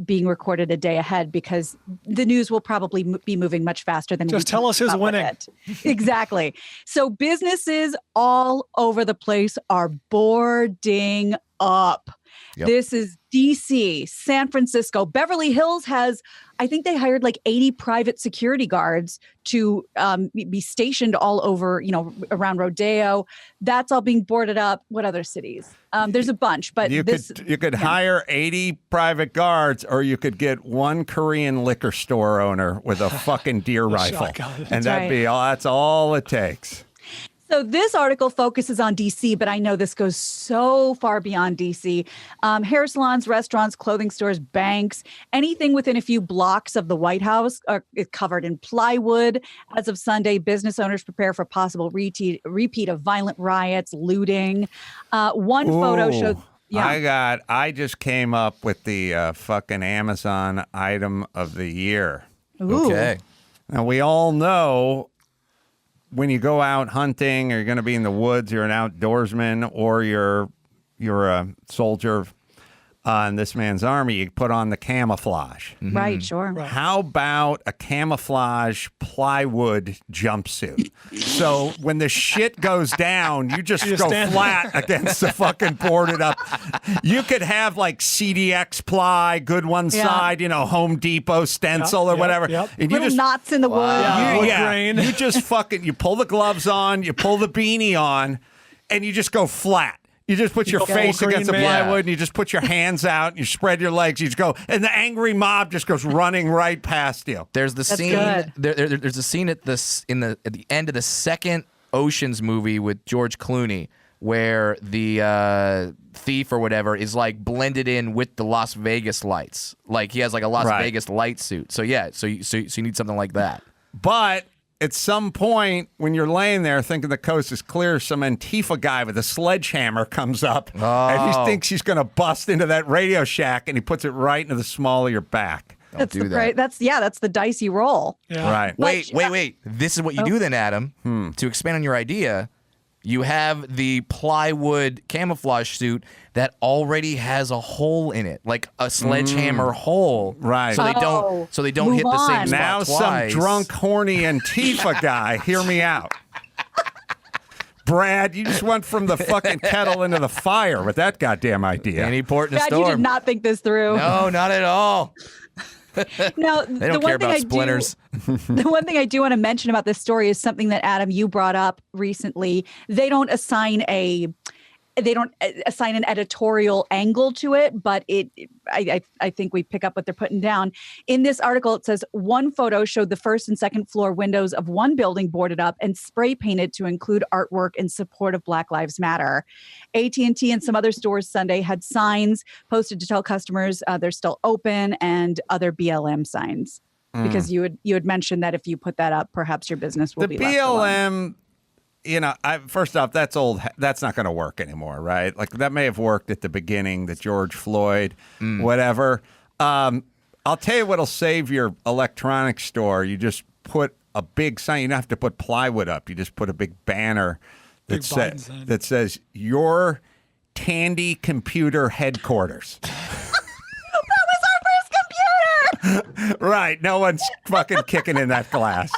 being recorded a day ahead because the news will probably be moving much faster than Just tell us who's winning. Exactly. So businesses all over the place are boarding up. Yep. This is DC, San Francisco. Beverly Hills has, I think they hired like 80 private security guards to be stationed all over, around Rodeo. That's all being boarded up. What other cities? There's a bunch, but you could hire 80 private guards, or you could get one Korean liquor store owner with a fucking deer rifle, and that's all it takes. So this article focuses on DC, but I know this goes so far beyond DC. Hair salons, restaurants, clothing stores, banks, anything within a few blocks of the White House is covered in plywood. As of Sunday, business owners prepare for possible repeat of violent riots, looting. One photo showed... Yeah. I just came up with the fucking Amazon item of the year. Ooh. Okay. Now, we all know... when you go out hunting, or you're going to be in the woods, you're an outdoorsman, or you're a soldier in this man's army, you put on the camouflage. Mm-hmm. Right, sure. Right. How about a camouflage plywood jumpsuit? So when the shit goes down, you just go flat against the fucking boarded up. You could have like CDX ply, good one side, Home Depot stencil or whatever. Yep. And you little just, knots in the wood. You just fucking, you pull the gloves on, you pull the beanie on, and you just go flat. You just put your face against the plywood, and you just put your hands out, and you spread your legs, you just go, and the angry mob just goes running right past you. There's the scene. There's a scene at the end of the second Ocean's movie with George Clooney, where the thief or whatever is like blended in with the Las Vegas lights. Like he has like a Las Vegas light suit. So yeah, so you need something like that. But at some point, when you're laying there thinking the coast is clear, some Antifa guy with a sledgehammer comes up, and he thinks he's going to bust into that Radio Shack, and he puts it right into the small of your back. That's the dicey roll. Yeah. Right. Wait. This is what you do then, Adam. To expand on your idea, you have the plywood camouflage suit that already has a hole in it, like a sledgehammer hole. Right. So they don't hit the same spot now twice. Some drunk, horny Antifa guy, hear me out. Brad, you just went from the fucking kettle into the fire with that goddamn idea. Any port in a Brad, storm. you did not think this through. No, not at all. Now, they don't care about splinters. The one thing I do want to mention about this story is something that, Adam, you brought up recently. They don't assign an editorial angle to it, but I think we pick up what they're putting down. In this article, it says one photo showed the first and second floor windows of one building boarded up and spray painted to include artwork in support of Black Lives Matter. AT&T and some other stores Sunday had signs posted to tell customers they're still open, and other BLM signs. Because you had mentioned that if you put that up, perhaps your business will be left alone. First off, that's old. That's not going to work anymore, right? Like that may have worked at the beginning, the George Floyd, whatever. I'll tell you what'll save your electronics store. You just put a big sign. You don't have to put plywood up. You just put a big banner that says your Tandy Computer Headquarters. Right. No one's fucking kicking in that glass.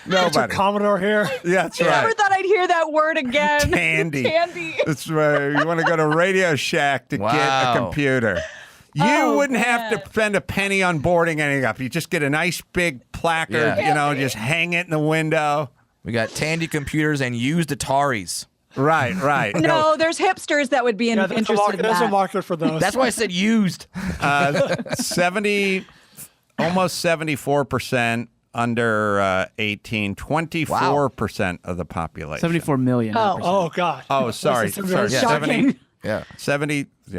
Nobody. Commodore here. Yeah, that's I right. never thought I'd hear that word again. Tandy. Tandy. That's right. You want to go to Radio Shack to get a computer. You wouldn't have to spend a penny on boarding anything up. You just get a nice big placard, just hang it in the window. We got Tandy computers and used Ataris. Right. No, there's hipsters that would be interested in that. There's a market for those. That's why I said used. 70, almost 74% under 18, 24% of the population. 74 million. Oh God. Oh, sorry. Shocking.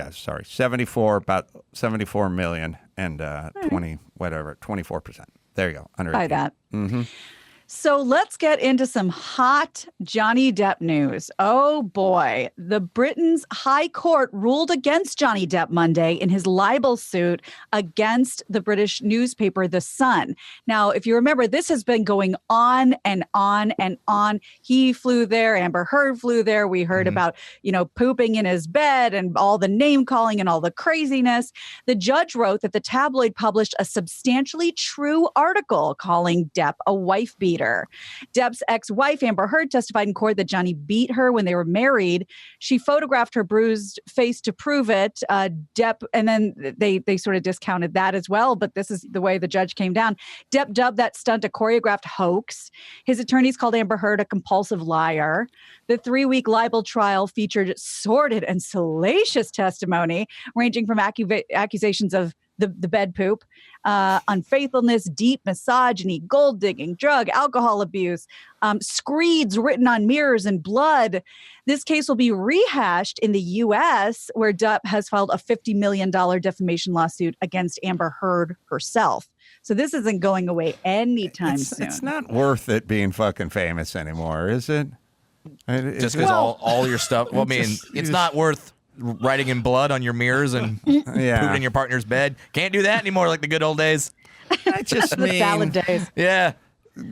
74, about 74 million and 24%. There you go. Under 18. By that. So let's get into some hot Johnny Depp news. Oh boy. The Britain's High Court ruled against Johnny Depp Monday in his libel suit against the British newspaper The Sun. Now, if you remember, this has been going on and on and on. He flew there, Amber Heard flew there. We heard about, pooping in his bed and all the name calling and all the craziness. The judge wrote that the tabloid published a substantially true article calling Depp a wife beater. Depp's ex-wife, Amber Heard, testified in court that Johnny beat her when they were married. She photographed her bruised face to prove it. Depp, and then they sort of discounted that as well, but this is the way the judge came down. Depp dubbed that stunt a choreographed hoax. His attorneys called Amber Heard a compulsive liar. The 3-week libel trial featured sordid and salacious testimony, ranging from accusations of the bed poop, unfaithfulness, deep misogyny, gold digging, drug, alcohol abuse, screeds written on mirrors and blood. This case will be rehashed in the U.S., where Depp has filed a $50 million defamation lawsuit against Amber Heard herself. So this isn't going away anytime soon. It's not worth it being fucking famous anymore, is it? Just because all your stuff. Well, I mean, it's not worth writing in blood on your mirrors and pooping in your partner's bed. Can't do that anymore like the good old days. I just The salad days. Yeah.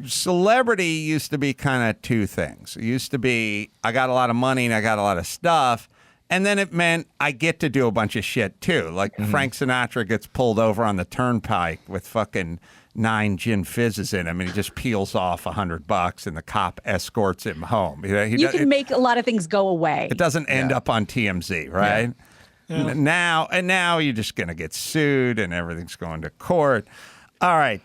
Celebrity used to be kind of two things. It used to be, I got a lot of money and I got a lot of stuff. And then it meant I get to do a bunch of shit too. Like Frank Sinatra gets pulled over on the turnpike with fucking 9 gin fizzes in him, and he just peels off $100, and the cop escorts him home. You can make a lot of things go away. It doesn't end up on TMZ, right? Yeah. Now you're just gonna get sued, and everything's going to court. All right,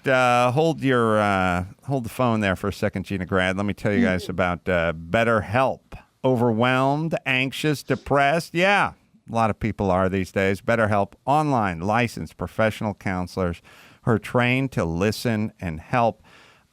hold the phone there for a second, Gina Grad. Let me tell you guys about BetterHelp. Overwhelmed, anxious, depressed? Yeah, a lot of people are these days. BetterHelp, online, licensed professional counselors who are trained to listen and help.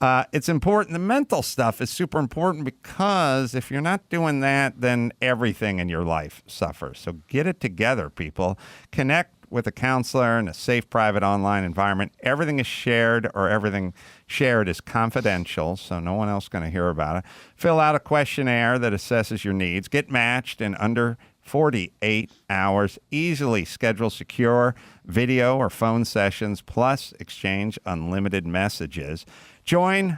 It's important. The mental stuff is super important because if you're not doing that, then everything in your life suffers. So get it together, people. Connect with a counselor in a safe, private, online environment. Everything is shared, or everything shared is confidential, so no one else is going to hear about it. Fill out a questionnaire that assesses your needs. Get matched in under 48 hours. Easily schedule secure video or phone sessions, plus exchange unlimited messages. Join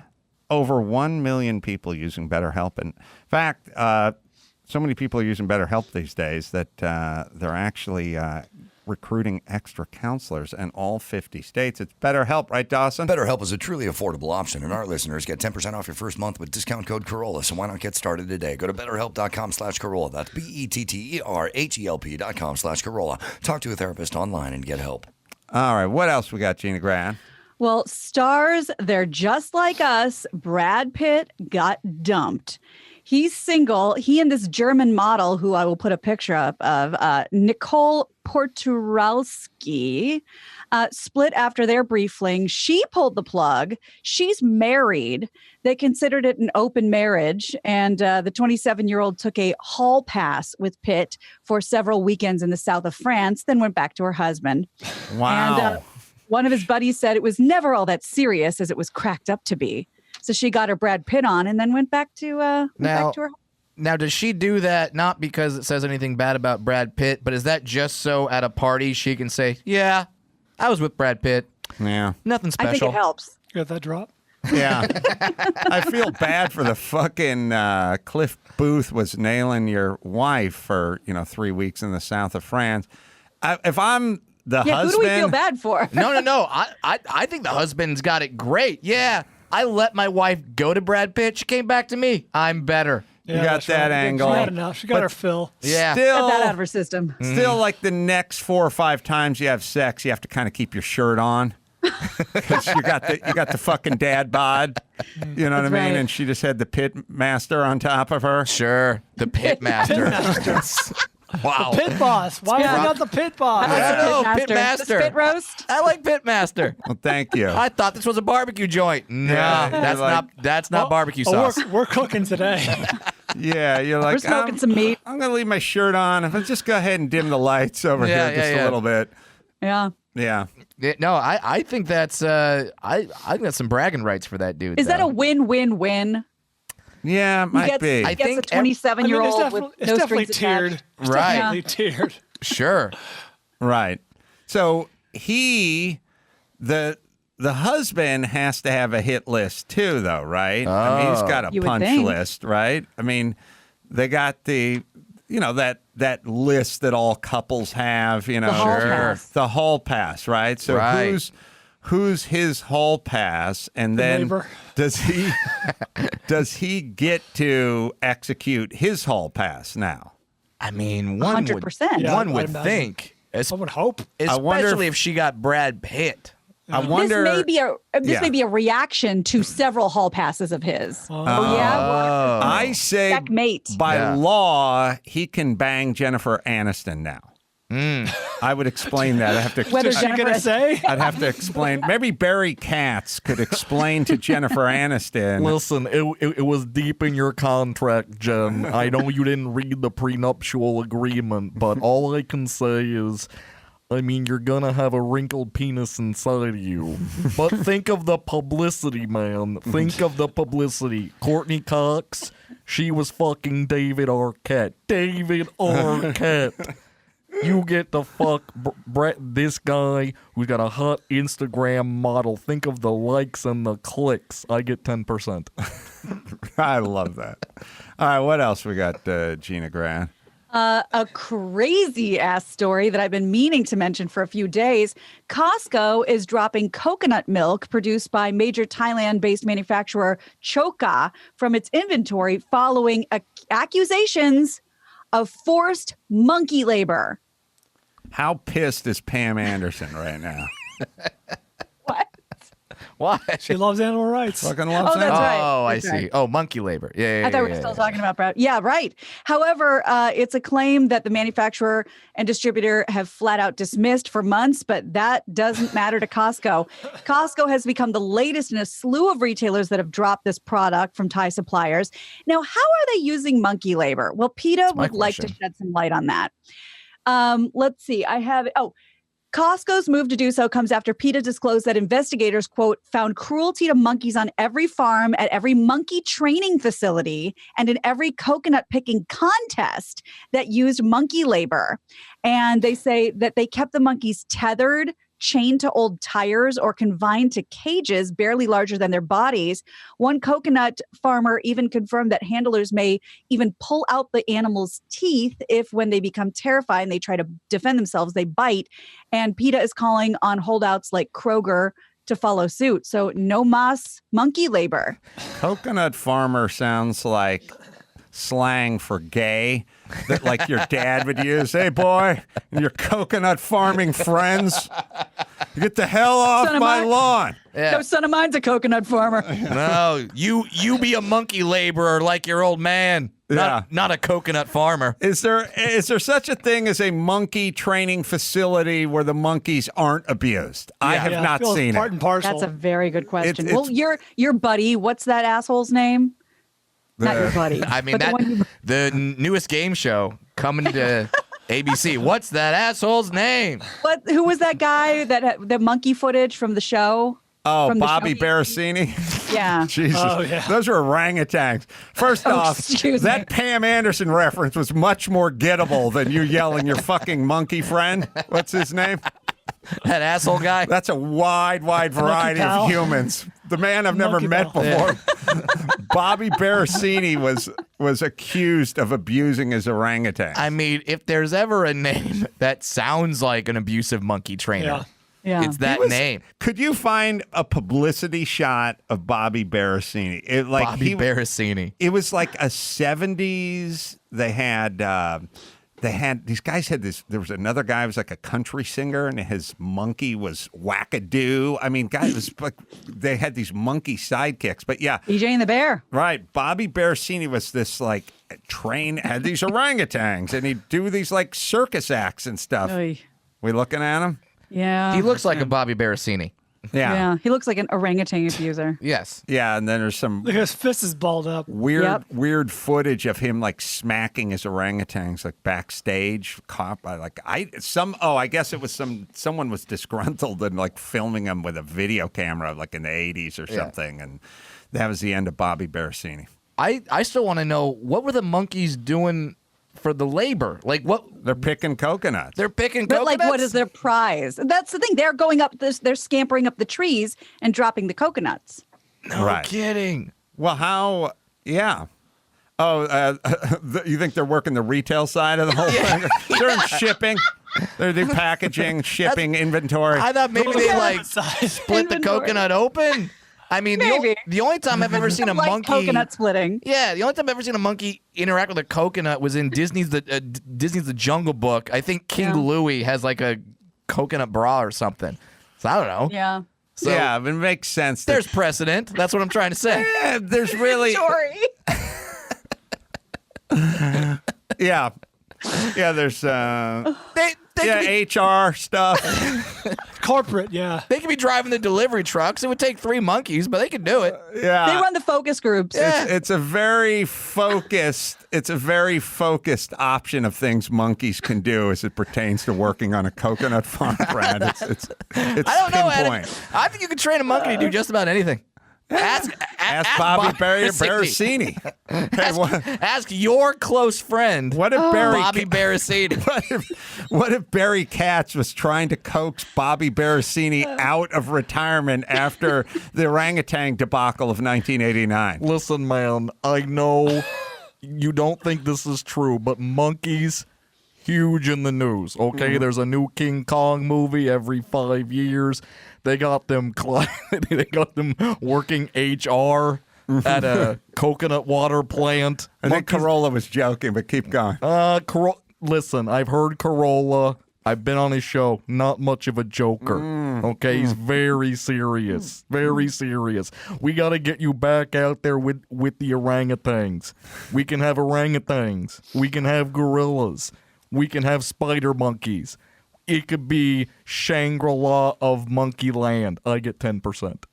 over 1 million people using BetterHelp. In fact, so many people are using BetterHelp these days that they're actually recruiting extra counselors in all 50 states. It's BetterHelp, right, Dawson? BetterHelp is a truly affordable option, and our listeners get 10% off your first month with discount code Carolla. So why not get started today? Go to BetterHelp.com/Carolla. That's BetterHelp.com/Carolla. Talk to a therapist online and get help. All right, what else we got, Gina Grant? Well, stars, they're just like us. Brad Pitt got dumped. He's single. He and this German model, who I will put a picture up of, Nicole Porturalski, split after their brief fling. She pulled the plug. She's married. They considered it an open marriage. And the 27-year-old took a hall pass with Pitt for several weekends in the south of France, then went back to her husband. Wow. And one of his buddies said it was never all that serious as it was cracked up to be. So she got her Brad Pitt on and then went back to her. Now, does she do that not because it says anything bad about Brad Pitt, but is that just so at a party she can say, yeah, I was with Brad Pitt. Yeah. Nothing special. I think it helps. Got that drop? Yeah. I feel bad for the fucking Cliff Booth was nailing your wife for, 3 weeks in the south of France. If I'm the husband. Who do we feel bad for? No. I think the husband's got it great. Yeah. I let my wife go to Brad Pitt. She came back to me. I'm better. Yeah, you got that's that right. angle. She got enough. She got But her fill. Yeah. Get Still, that out of her system. still, like the next 4 or 5 times you have sex, you have to kind of keep your shirt on. Because you got the fucking dad bod, you know what I mean? right. And she just had the pit master on top of her. Sure. The pit master. Wow. Pit boss. Why Yeah. not the pit boss? I don't know. Pit The master. spit roast. I like pit master. Well, thank you. I thought this was a barbecue joint. No, Yeah, that's you're not barbecue sauce. We're cooking today. Yeah, you're like, We're smoking some meat. I'm going to leave my shirt on. If I just go ahead and dim the lights over Yeah, here just yeah. a little bit. Yeah. Yeah. Yeah, no, I think that's I think that's some bragging rights for that dude. Is that a though. win-win-win? Yeah, it might be. I He gets think a 27-year-old with it's no definitely strings tiered. attached. It's Right. definitely tiered. Sure. Right. So the husband has to have a hit list too, though, right? I mean, he's got a You would punch think. list, right? I mean, they got the, that list that all couples have, The hall pass. the hall pass, right? So Right. who's his hall pass, and then neighbor. does he get to execute his hall pass now? I mean, one would 100%. Yeah, one I'd would imagine. think, I would hope. wonder especially if- if she got Brad Pitt. I wonder. This may be a reaction to several hall passes of his. Oh, yeah. Well, I say checkmate. by Yeah. law, he can bang Jennifer Aniston now. I would explain that. I have to. Whether What's she Jennifer gonna say? I'd have to explain. Maybe Barry Katz could explain to Jennifer Aniston. Listen, it was deep in your contract, Jen. I know you didn't read the prenuptial agreement, but all I can say is, I mean, you're gonna have a wrinkled penis inside of you. But think of the publicity, man. Think of the publicity. Courtney Cox, she was fucking David Arquette. David Arquette. You get to fuck this guy who's got a hot Instagram model. Think of the likes and the clicks. I get 10%. I love that. All right, what else we got, Gina Grant? A crazy ass story that I've been meaning to mention for a few days. Costco is dropping coconut milk produced by major Thailand-based manufacturer Choka from its inventory following accusations of forced monkey labor. How pissed is Pam Anderson right now? What? Why? She loves animal rights. Fucking loves Oh, that's that. right. Oh, I That's see. right. Oh, monkey labor. Yeah. I thought we were still talking about Brad. Yeah, right. However, it's a claim that the manufacturer and distributor have flat out dismissed for months, but that doesn't matter to Costco. Costco has become the latest in a slew of retailers that have dropped this product from Thai suppliers. Now, how are they using monkey labor? Well, PETA my would like to question. shed some light on that. Let's see. Costco's move to do so comes after PETA disclosed that investigators, quote, found cruelty to monkeys on every farm, at every monkey training facility, and in every coconut picking contest that used monkey labor. And they say that they kept the monkeys tethered, chained to old tires, or confined to cages barely larger than their bodies. One coconut farmer even confirmed that handlers may even pull out the animal's teeth if, when they become terrified and they try to defend themselves, they bite. And PETA is calling on holdouts like Kroger to follow suit. So no mas monkey labor. Coconut farmer sounds like slang for gay that like your dad would use. Hey boy, and your coconut farming friends, get the hell off Son of my mine. lawn. No son of mine's a coconut farmer. No, you be a monkey laborer like your old man. Not a coconut farmer. Is there such a thing as a monkey training facility where the monkeys aren't abused? I have not feels seen part it. and parcel. That's a very good question. It's- Well, your buddy, what's that asshole's name? Not your buddy. I mean, but the one you- the newest game show coming to ABC. What's that asshole's name? Who was that guy that had the monkey footage from the show? Oh, From the Bobby show? Barasini? Yeah. Jesus. Oh, yeah. Those are orangutans. First Oh, off, excuse that me. Pam Anderson reference was much more gettable than you yelling your fucking monkey friend. What's his name? That asshole guy? That's a wide variety cow. of humans. The man I've never Monkey met cow. before. Bobby Barasini was accused of abusing his orangutan. I mean, if there's ever a name that sounds like an abusive monkey trainer, Yeah. It's that name. Could you find a publicity shot of Bobby Barasini? Bobby Barasini. It was like a 70s. They had these guys had this. There was another guy who was like a country singer, and his monkey was wackadoo. I mean, guys, it was like they had these monkey sidekicks. But yeah, BJ and the Bear. right. Bobby Barasini was this like had these orangutans, and he'd do these like circus acts and stuff. Oy. We looking at him? Yeah. He looks like a Bobby Barasini. Yeah. He looks like an orangutan abuser. Yes. Yeah, and then there's some Look, his fist is balled up. weird footage of him like smacking his orangutans like backstage. I guess it was someone was disgruntled and like filming him with a video camera like in the 80s or something, and that was the end of Bobby Barasini. I still want to know, what were the monkeys doing for the labor? Like, what? They're picking coconuts. They're picking But coconuts? like, what is their prize? That's the thing. They're going up this. They're scampering up the trees and dropping the coconuts. No kidding. Well, how? Yeah. Oh, you think they're working the retail side of the whole thing? They're in shipping. They're doing packaging, shipping, inventory. I thought maybe they like split the coconut open. I mean, the only time I've ever seen a monkey coconut splitting. Yeah, the only time I've ever seen a monkey interact with a coconut was in Disney's The Jungle Book. I think King Louie has like a coconut bra or something. So I don't know. Yeah. So yeah, it makes sense. There's precedent. That's what I'm trying to say. Yeah, there's really. Sorry. Yeah. Yeah, there's HR stuff. Corporate, yeah. They could be driving the delivery trucks. It would take 3 monkeys, but they could do it. Yeah. They run the focus groups. It's a very focused. It's a very focused option of things monkeys can do as it pertains to working on a coconut farm, Brad. It's I don't know, pinpoint. Adam. I think you could train a monkey to do just about anything. Ask Bobby Barasini. Ask your close friend. What if Bobby Barasini? What if Barry Katz was trying to coax Bobby Barasini out of retirement after the orangutan debacle of 1989? Listen, man, I know you don't think this is true, but monkeys, huge in the news, okay? Mm-hmm. There's a new King Kong movie every 5 years. They got them working HR at a coconut water plant. I think Carolla was joking, but keep going. Listen, I've heard Carolla. I've been on his show. Not much of a joker. Okay, he's very serious. Very serious. We got to get you back out there with the orangutans. We can have orangutans. We can have gorillas. We can have spider monkeys. It could be Shangri-La of Monkey Land. I get 10%.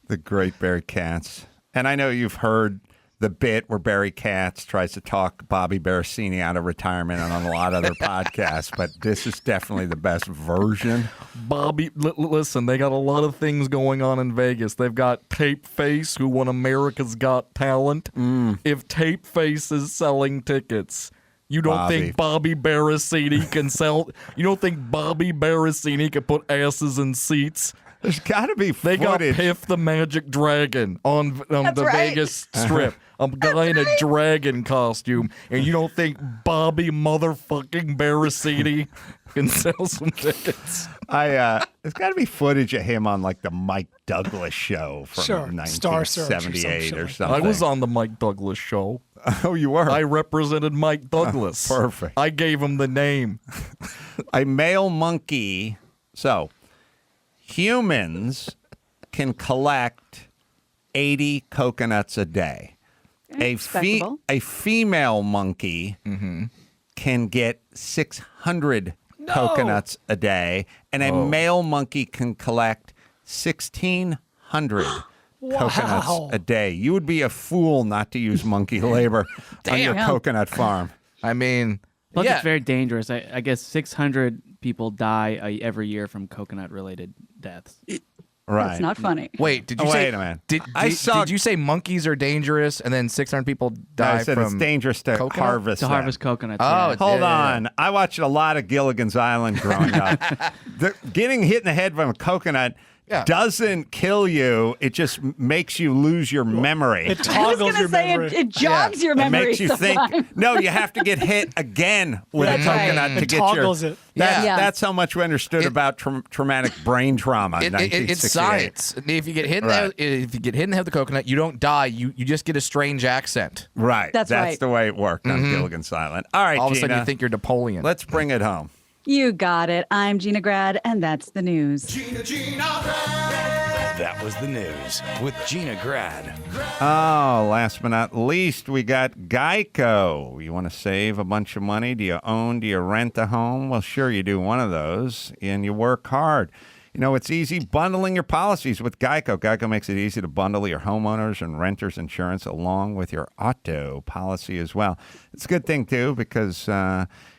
The great Barry Katz. And I know you've heard the bit where Barry Katz tries to talk Bobby Barasini out of retirement and on a lot of other podcasts, but this is definitely the best version. Bobby, listen, they got a lot of things going on in Vegas. They've got Tape Face, who won America's Got Talent. If Tape Face is selling tickets, you don't think Bobby Barasini can sell? You don't think Bobby Barasini can put asses in seats? There's got to be They got footage. Piff the Magic Dragon on the Vegas Strip. A guy in a dragon costume, and you don't think Bobby motherfucking Barasini can sell some tickets? There's got to be footage of him on like the Mike Douglas show from Sure. Star Search or 1978 some or shit something. I was on the Mike Douglas show. Oh, you were? I represented Mike Douglas. Perfect. I gave him the name. A male monkey. So, humans can collect 80 coconuts a day. A female monkey can get 600 coconuts a day, and a male monkey can collect 1,600 coconuts a day. You would be a fool not to use monkey labor on your coconut farm. I mean, Plus, it's very dangerous. I guess 600 people die every year from coconut-related deaths. Right. That's not funny. Wait, did you say? Wait a minute. Did you say monkeys are dangerous, and then 600 people die I said from it's dangerous to coconut? harvest To them. harvest coconuts. Oh, yeah. Hold yeah. on. I watched a lot of Gilligan's Island growing up. Getting hit in the head from a coconut doesn't kill you. It just makes you lose your memory. It I was toggles gonna your say memory. it jogs your It memory. makes you sometimes. think. No, you have to get hit again with a That's right. coconut to It get toggles your. it. That's how much we understood about traumatic brain trauma. In It's 1968. science. If you get hit in the head, if you get hit in the head with the coconut, you don't die. You just get a strange accent. Right. That's right. the way it worked on Gilligan's Island. All right, All of a Gina, sudden, you think you're Napoleon. let's bring it home. You got it. I'm Gina Grad, and that's the news. Gina Grad. That was the news with Gina Grad. Oh, last but not least, we got Geico. You want to save a bunch of money? Do you own? Do you rent a home? Well, sure, you do one of those, and you work hard. You know, it's easy bundling your policies with Geico. Geico makes it easy to bundle your homeowners and renters insurance along with your auto policy as well. It's a good thing, too, because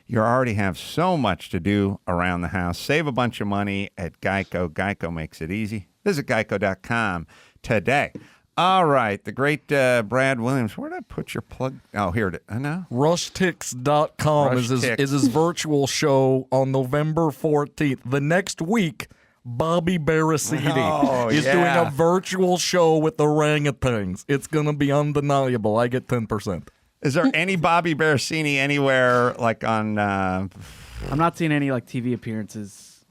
you already have so much to do around the house. Save a bunch of money at Geico. Geico makes it easy. Visit geico.com today. All right, the great Brad Williams. Where did I put your plug? Oh, here it is. No? RushTix.com is Rushtix. his virtual show on November 14th. The next week, Bobby Barasiti is doing a virtual show with orangutans. It's going to be undeniable. I get 10%. Is there any Bobby Barasini anywhere like on... I'm not seeing any like TV appearances.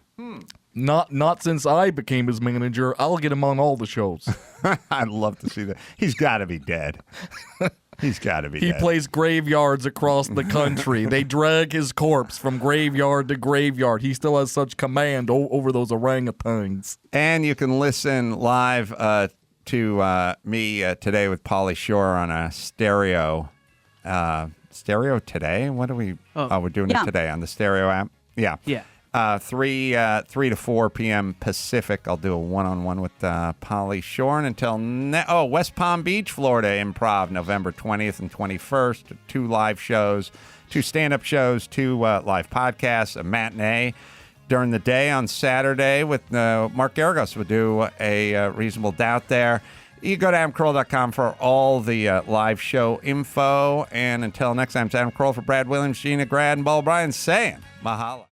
Not since I became his manager. I'll get him on all the shows. I'd love to see that. He's got to be dead. He's got to be He dead. plays graveyards across the country. They drag his corpse from graveyard to graveyard. He still has such command over those orangutans. And you can listen live to me today with Pauly Shore on a stereo. Stereo today? What are we? Oh, we're doing it today on the stereo app. Yeah. Yeah. 3 to 4 p.m. Pacific. I'll do a one-on-one with Pauly Shore. And until West Palm Beach, Florida Improv, November 20th and 21st. 2 live shows, 2 stand-up shows, 2 live podcasts, a matinee during the day on Saturday with Mark Garagos. We'll do a Reasonable Doubt there. You go to adamcarolla.com for all the live show info. And until next time, it's Adam Carolla for Brad Williams, Gina Grad, and Bryan saying mahalo.